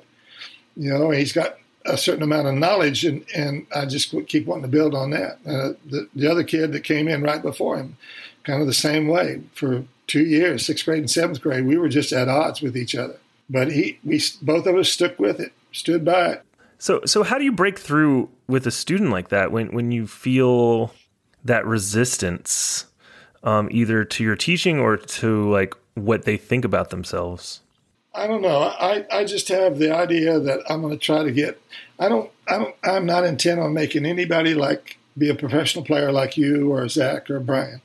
He's got a certain amount of knowledge, and I just keep wanting to build on that. The other kid that came in right before him, kind of the same way. For 2 years, 6th grade and 7th grade, we were just at odds with each other. But both of us stuck with it, stood by it. So how do you break through with a student like that when you feel that resistance, either to your teaching or to like what they think about themselves? I don't know. I just have the idea that I'm going to try to get. I'm not intent on making anybody be a professional player like you or Zach or Brian.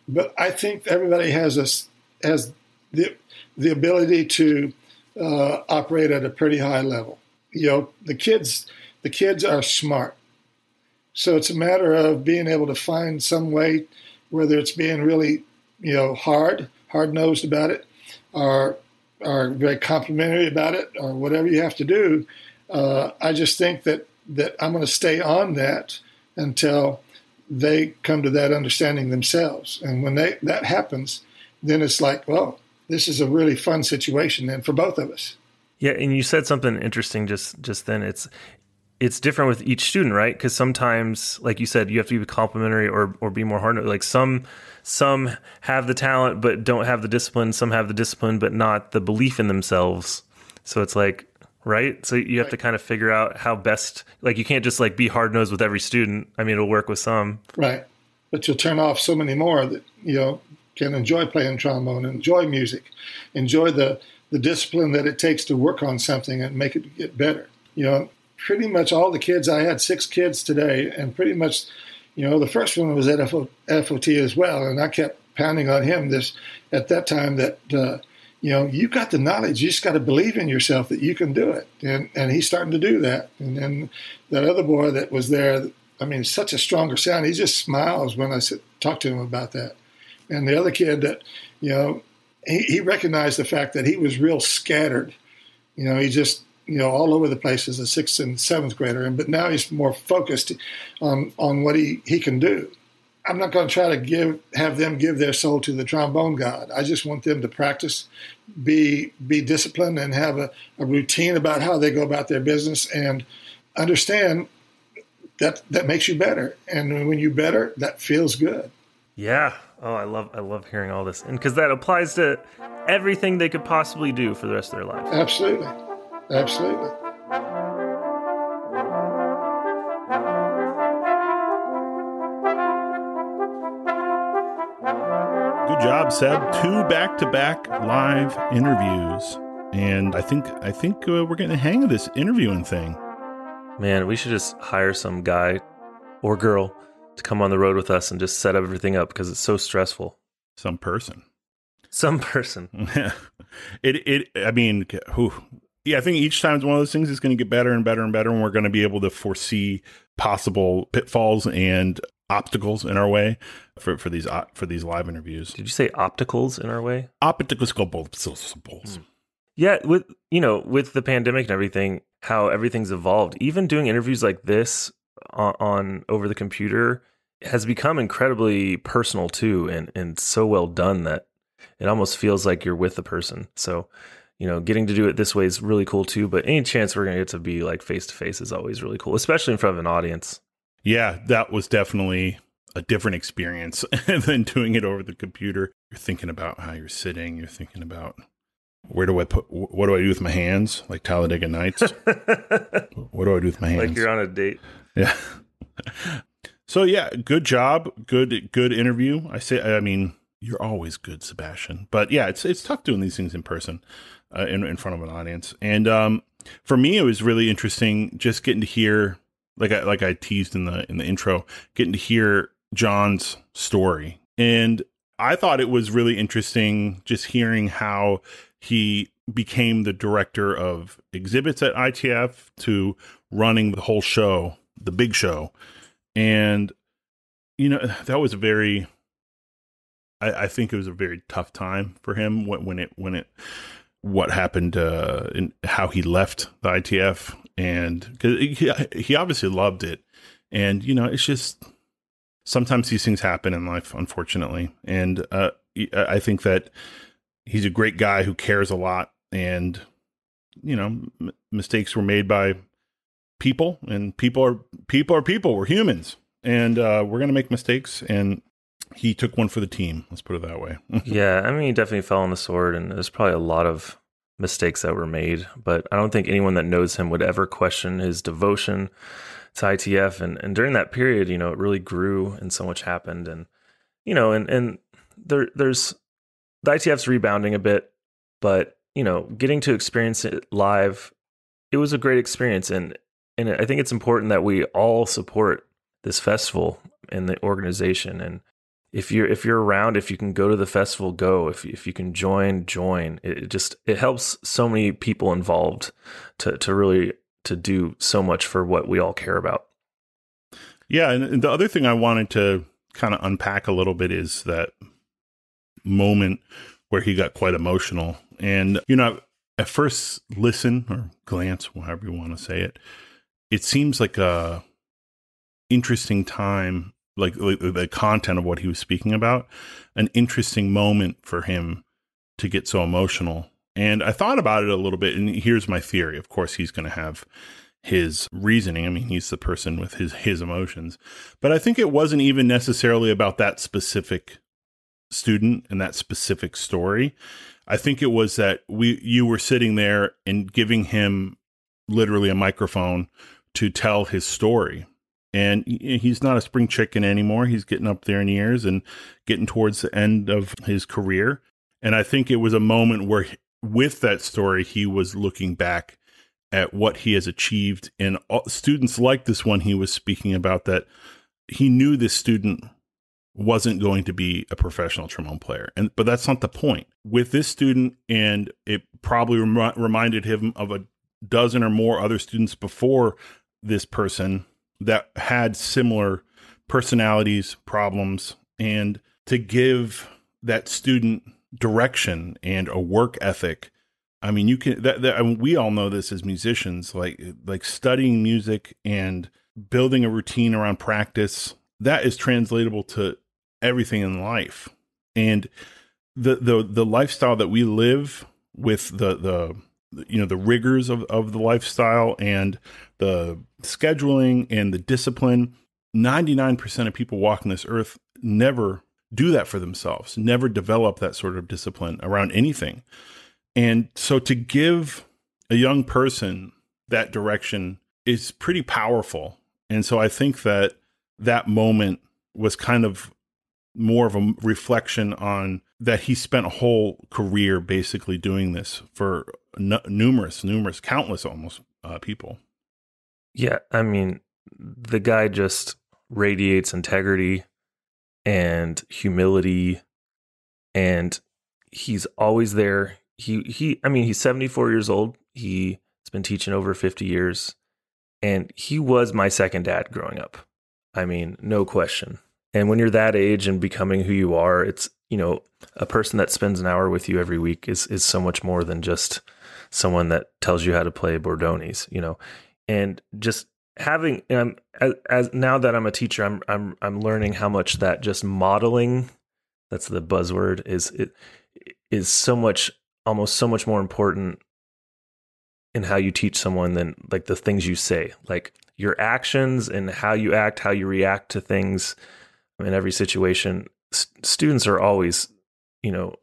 But I think everybody has the ability to operate at a pretty high level. The kids are smart, so it's a matter of being able to find some way, whether it's being really, hard-nosed about it, or very complimentary about it, or whatever you have to do. I just think that I'm going to stay on that until they come to that understanding themselves. And when that happens, then it's like, well, this is a really fun situation then for both of us. Yeah, and you said something interesting just then. It's different with each student, right? Because sometimes, like you said, you have to be complimentary or be more hard. Like some have the talent but don't have the discipline. Some have the discipline but not the belief in themselves. So it's like, right? So you have to kind of figure out how best, like you can't just like be hard-nosed with every student. I mean, it'll work with some. Right. But you'll turn off so many more that, can enjoy playing trombone, enjoy music, enjoy the discipline that it takes to work on something and make it get better. Pretty much all the kids, I had 6 kids today, and pretty much, the first one was at FOT as well, and I kept pounding on him at that time that, you've got the knowledge, you just got to believe in yourself that you can do it, and he's starting to do that. And then that other boy that was there, I mean, such a stronger sound, he just smiles when I talk to him about that. And the other kid that, he recognized the fact that he was real scattered. He just, all over the place as a 6th and 7th grader. But now he's more focused on what he can do. I'm not going to try to have them give their soul to the trombone god. I just want them to practice, be disciplined, and have a routine about how they go about their business, and understand that makes you better. And when you're better, that feels good. Yeah. Oh, I love hearing all this. And because that applies to everything they could possibly do for the rest of their life. Absolutely. Absolutely. Good job, Seb. 2 back-to-back live interviews. And I think we're getting the hang of this interviewing thing. Man, we should just hire some guy or girl to come on the road with us and just set everything up, because it's so stressful. Some person. I mean, yeah, I think each time it's one of those things, it's going to get better and better and better, and we're going to be able to foresee possible pitfalls and obstacles in our way for these live interviews. Did you say opticals in our way? Obstacles. Yeah, with the pandemic and everything, how everything's evolved. Even doing interviews like this on over the computer has become incredibly personal too, and so well done that it almost feels like you're with the person. So, getting to do it this way is really cool too. But any chance we're going to get to be like face to face is always really cool, especially in front of an audience. Yeah, that was definitely a different experience than doing it over the computer. You're thinking about how you're sitting. You're thinking about Where do I put? What do I do with my hands? Like Talladega Nights. What do I do with my hands? Like you're on a date. Yeah. So yeah, good job. Good interview. I mean, you're always good, Sebastian. But yeah, it's tough doing these things in person, in front of an audience. And for me, it was really interesting just getting to hear, like I teased in the intro, getting to hear Jon's story. And I thought it was really interesting just hearing how he became the director of exhibits at ITF to running the whole show, the big show. And, you know, that was I think it was a very tough time for him what happened, and how he left the ITF. And 'cause he obviously loved it. And, you know, it's just, sometimes these things happen in life, unfortunately. And I think that he's a great guy who cares a lot. And, you know, mistakes were made by people, and people are people. We're humans, and we're going to make mistakes. And he took one for the team. Let's put it that way. Yeah, I mean, he definitely fell on the sword, and there's probably a lot of mistakes that were made. But I don't think anyone that knows him would ever question his devotion to ITF. And during that period, you know, it really grew, and so much happened. And, you know, and there's the ITF's rebounding a bit, but, you know, getting to experience it live, it was a great experience. And I think it's important that we all support this festival and the organization. And if you're around, if you can go to the festival, go. If you can join. It helps so many people involved to really to do so much for what we all care about. Yeah, and the other thing I wanted to kind of unpack a little bit is that moment where he got quite emotional. And, you know, at first listen or glance, however you want to say it, it seems like a interesting time, like the content of what he was speaking about, an interesting moment for him to get so emotional. And I thought about it a little bit, and here's my theory. Of course, he's going to have his reasoning. I mean, he's the person with his emotions. But I think it wasn't even necessarily about that specific student and that specific story. I think it was that you were sitting there and giving him literally a microphone to tell his story. And he's not a spring chicken anymore. He's getting up there in years and getting towards the end of his career. And I think it was a moment where, with that story, he was looking back at what he has achieved. And students like this one he was speaking about, that he knew this student wasn't going to be a professional trombone player. But that's not the point. With this student, and it probably reminded him of a dozen or more other students before this person that had similar personalities, problems, and to give that student direction and a work ethic. I mean, you can, we all know this as musicians, like studying music and building a routine around practice, that is translatable to everything in life. And the lifestyle that we live with, the rigors of the lifestyle and the scheduling and the discipline, 99% of people walking this earth never do that for themselves, never develop that sort of discipline around anything. And so to give a young person that direction is pretty powerful. And so I think that moment was kind of more of a reflection on that he spent a whole career basically doing this for numerous, countless almost people. Yeah, I mean, the guy just radiates integrity and humility, and he's always there. He's 74 years old. He's been teaching over 50 years, and he was my second dad growing up. I mean, no question. And when you're that age and becoming who you are, it's, a person that spends an hour with you every week is so much more than just someone that tells you how to play Bordonis, and just having, as now that I'm a teacher, I'm learning how much that just modeling, that's the buzzword, is so much, almost so much more important in how you teach someone than like the things you say, like your actions and how you act, how you react to things in every situation. Students are always,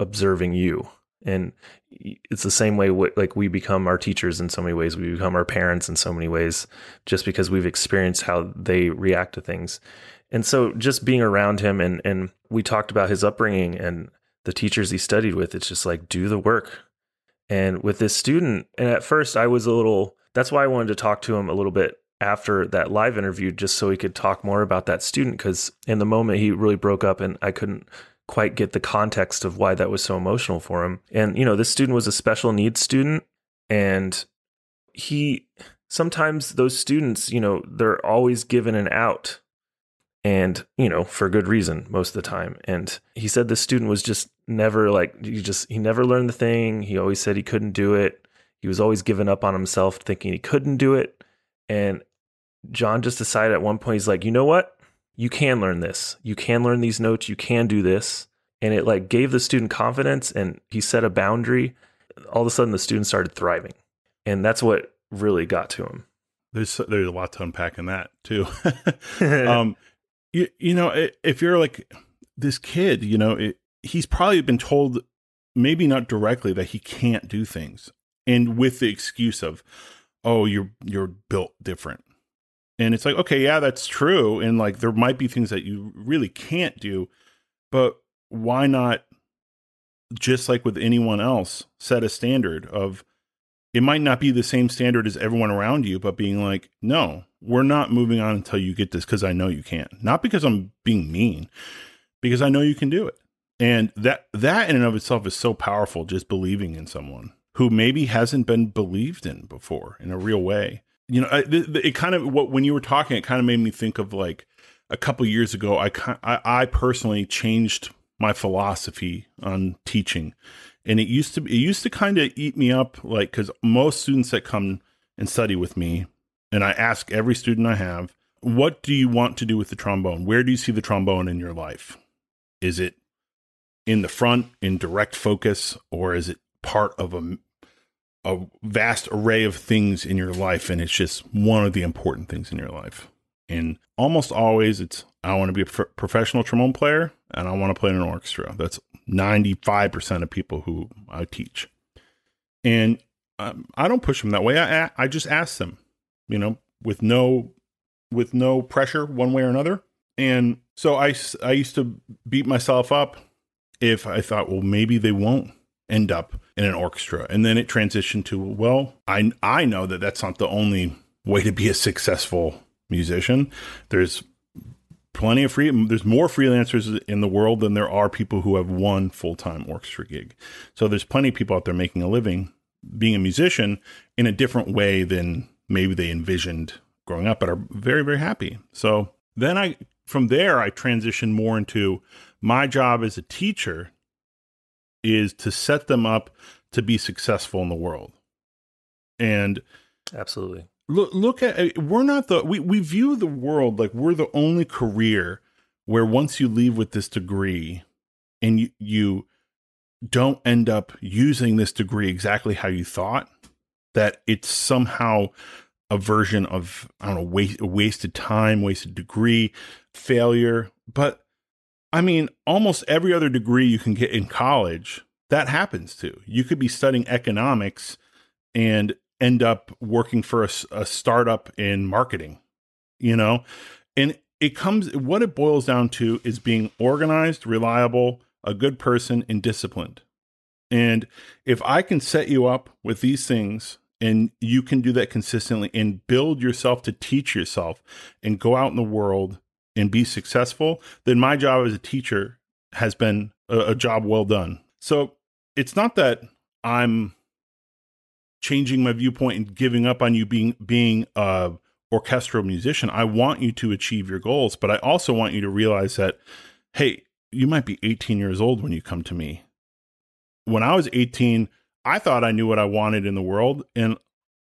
observing you. And it's the same way, like we become our teachers in so many ways. We become our parents in so many ways, just because we've experienced how they react to things. And so just being around him, and we talked about his upbringing and the teachers he studied with, it's just like, do the work. And with this student, and at first I was that's why I wanted to talk to him a little bit after that live interview, just so he could talk more about that student. Because in the moment he really broke up and I couldn't quite get the context of why that was so emotional for him. And, this student was a special needs student, and sometimes those students, they're always given an out, and, for good reason most of the time. And he said this student was just never he never learned the thing. He always said he couldn't do it. He was always giving up on himself, thinking he couldn't do it. And Jon just decided at one point, he's like, you know what? You can learn this. You can learn these notes. You can do this. And it gave the student confidence, and he set a boundary. All of a sudden the student started thriving. And that's what really got to him. There's a lot to unpack in that too. If you're like this kid, he's probably been told, maybe not directly, that he can't do things. And with the excuse of, oh, you're built different. And it's like, okay, yeah, that's true. And there might be things that you really can't do, but why not, just like with anyone else, set a standard of, it might not be the same standard as everyone around you, but being like, no, we're not moving on until you get this, because I know you can. Not because I'm being mean, because I know you can do it. And that in and of itself is so powerful, just believing in someone who maybe hasn't been believed in before in a real way. It kind of, when you were talking, it kind of made me think of a couple years ago, I personally changed my philosophy on teaching. And it used to kind of eat me up, because most students that come and study with me, and I ask every student I have, what do you want to do with the trombone? Where do you see the trombone in your life? Is it in the front, in direct focus, or is it part of a vast array of things in your life, and it's just one of the important things in your life? And almost always it's, I want to be a professional trombone player, and I want to play in an orchestra. That's 95% of people who I teach. And I don't push them that way. I just ask them, with no pressure one way or another. And so I used to beat myself up if I thought, well, maybe they won't end up in an orchestra. And then it transitioned to, well, I know that that's not the only way to be a successful musician. There's plenty of there's more freelancers in the world than there are people who have one full-time orchestra gig. So there's plenty of people out there making a living being a musician in a different way than maybe they envisioned growing up, but are very, very happy. So then from there, I transitioned more into, my job as a teacher is to set them up to be successful in the world. And absolutely, look at, we view the world like we're the only career where once you leave with this degree and you don't end up using this degree exactly how you thought, that it's somehow a version of, I don't know, wasted time, wasted degree, failure. But I mean, almost every other degree you can get in college, that happens to. You could be studying economics and end up working for a startup in marketing, and what it boils down to is being organized, reliable, a good person, and disciplined. And if I can set you up with these things, and you can do that consistently and build yourself to teach yourself and go out in the world and be successful, then my job as a teacher has been a job well done. So it's not that I'm changing my viewpoint and giving up on you being a orchestral musician. I want you to achieve your goals, but I also want you to realize that, hey, you might be 18 years old when you come to me. When I was 18, I thought I knew what I wanted in the world. And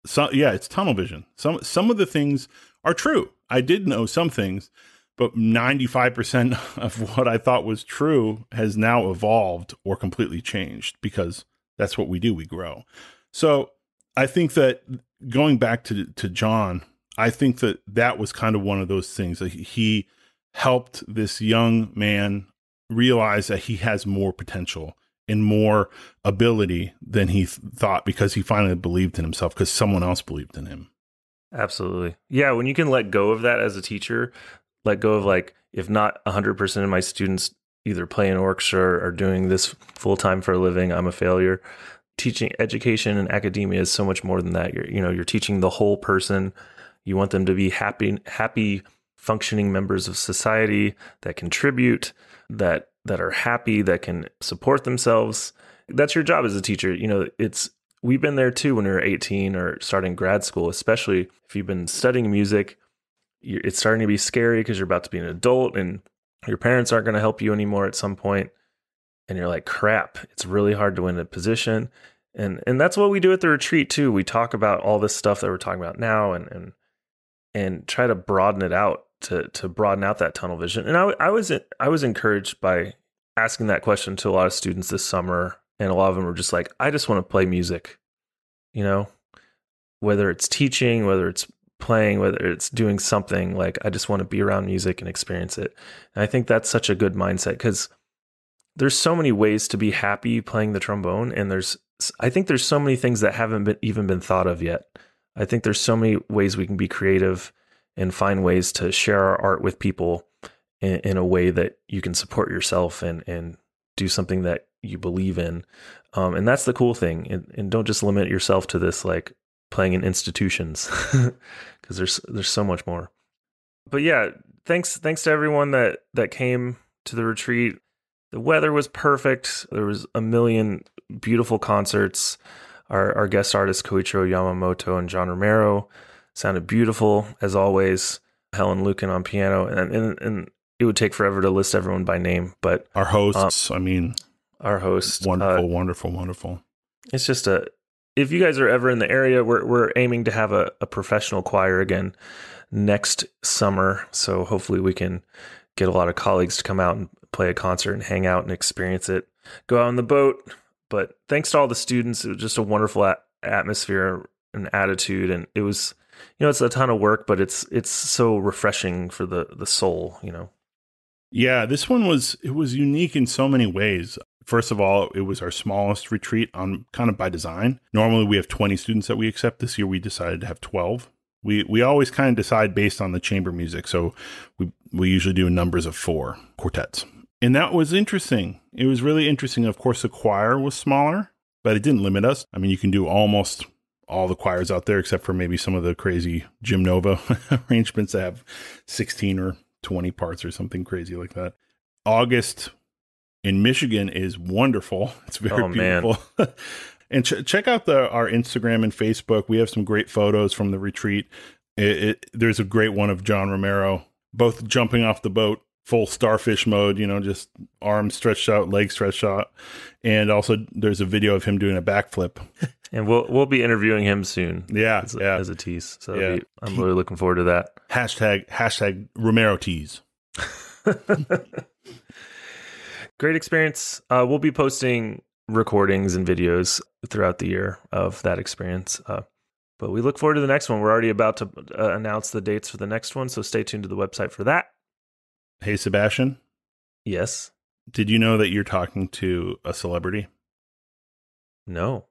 so, yeah, it's tunnel vision. Some of the things are true. I did know some things, but 95% of what I thought was true has now evolved or completely changed, because that's what we do. We grow. So I think that going back to Jon, I think that was kind of one of those things that he helped this young man realize that he has more potential and more ability than he thought, because he finally believed in himself, because someone else believed in him. Absolutely. Yeah, when you can let go of that as a teacher, let go of like, if not 100% of my students either play in orchestra or doing this full-time for a living, I'm a failure. Teaching education and academia is so much more than that. You're teaching the whole person. You want them to be happy, functioning members of society that contribute, that are happy, that can support themselves. That's your job as a teacher. We've been there too when we were 18 or starting grad school, especially if you've been studying music. It's starting to be scary because you're about to be an adult and your parents aren't going to help you anymore at some point. And you're like, crap, it's really hard to win a position. And that's what we do at the retreat too. We talk about all this stuff that we're talking about now and try to broaden it out to broaden out that tunnel vision. And I was encouraged by asking that question to a lot of students this summer. And a lot of them were just like, I just want to play music, whether it's teaching, whether it's playing, whether it's doing something, like I just want to be around music and experience it. And I think that's such a good mindset, because there's so many ways to be happy playing the trombone. And I think there's so many things that haven't even been thought of yet. I think there's so many ways we can be creative and find ways to share our art with people in a way that you can support yourself and do something that you believe in. And that's the cool thing. And don't just limit yourself to this, like playing in institutions, because there's so much more. But yeah, thanks to everyone that came to the retreat. The weather was perfect. There was a million beautiful concerts. Our guest artists, Koichiro Yamamoto and John Romero, sounded beautiful as always. Helen Lucan on piano, and it would take forever to list everyone by name. But our hosts, our host, wonderful. It's just if you guys are ever in the area, we're aiming to have a professional choir again next summer. So hopefully we can get a lot of colleagues to come out and play a concert and hang out and experience it. Go out on the boat. But thanks to all the students, it was just a wonderful atmosphere and attitude. And it was, it's a ton of work, but it's so refreshing for the soul, Yeah, this one was unique in so many ways. First of all, it was our smallest retreat on kind of by design. Normally we have 20 students that we accept. This year we decided to have 12. We always kind of decide based on the chamber music. So we usually do numbers of 4 quartets. And that was interesting. It was really interesting. Of course, the choir was smaller, but it didn't limit us. I mean, you can do almost all the choirs out there, except for maybe some of the crazy Jim Nova arrangements that have 16 or 20 parts or something crazy like that. August in Michigan is wonderful. It's very beautiful. And check out our Instagram and Facebook. We have some great photos from the retreat. There's a great one of John Romero, both jumping off the boat, full starfish mode, just arms stretched out, legs stretched out. And also there's a video of him doing a backflip. And we'll be interviewing him soon. Yeah. As a tease. So yeah. I'm really looking forward to that. Hashtag Romero tease. Great experience. We'll be posting recordings and videos throughout the year of that experience. But we look forward to the next one. We're already about to announce the dates for the next one. So stay tuned to the website for that. Hey, Sebastian. Yes. Did you know that you're talking to a celebrity? No.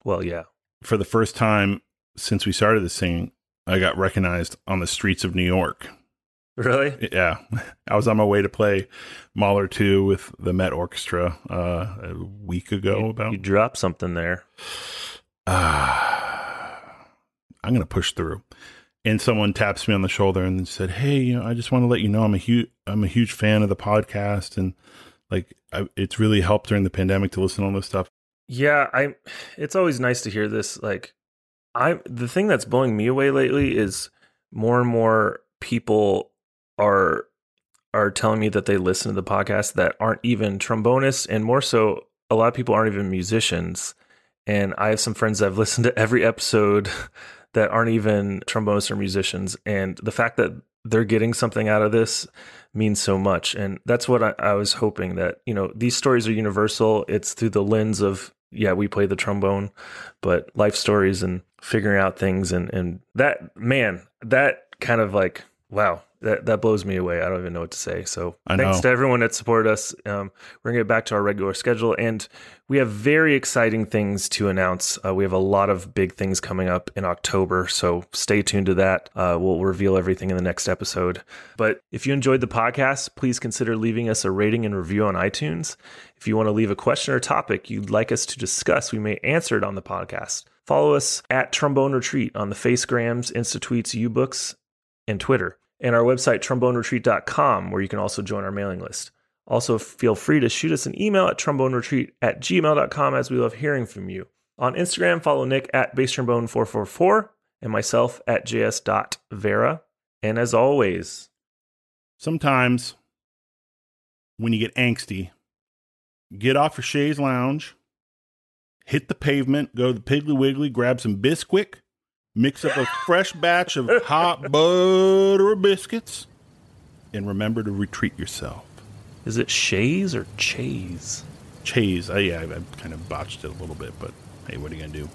Well, yeah. For the first time since we started this thing, I got recognized on the streets of New York. Really? Yeah. I was on my way to play Mahler 2 with the Met Orchestra a week ago. You dropped something there. I'm going to push through. And someone taps me on the shoulder and said, "Hey, I just want to let you know I'm a huge fan of the podcast, and it's really helped during the pandemic to listen to all this stuff." Yeah, it's always nice to hear this. The thing that's blowing me away lately is more and more people are telling me that they listen to the podcast that aren't even trombonists, and more so, a lot of people aren't even musicians. And I have some friends that have listened to every episode that aren't even trombonists or musicians. And the fact that they're getting something out of this means so much. And that's what I was hoping, that, these stories are universal. It's through the lens of, we play the trombone, but life stories and figuring out things. And that kind of wow, That blows me away. I don't even know what to say. So I thanks know. to everyone that supported us. We're going to get back to our regular schedule, and we have very exciting things to announce. We have a lot of big things coming up in October, so stay tuned to that. We'll reveal everything in the next episode. But if you enjoyed the podcast, please consider leaving us a rating and review on iTunes. If you want to leave a question or topic you'd like us to discuss, we may answer it on the podcast. Follow us at Trombone Retreat on the Facegrams, Insta Tweets, U-Books, and Twitter. And our website, tromboneretreat.com, where you can also join our mailing list. Also, feel free to shoot us an email at tromboneretreat@gmail.com, as we love hearing from you. On Instagram, follow Nick at basstrombone444 and myself at js.vera. And as always, sometimes when you get angsty, get off your chaise lounge, hit the pavement, go to the Piggly Wiggly, grab some Bisquick, mix up a fresh batch of hot butter biscuits, and remember to retreat yourself. Is it chaise or chase? Chaise. Yeah, I kind of botched it a little bit, but hey, what are you going to do?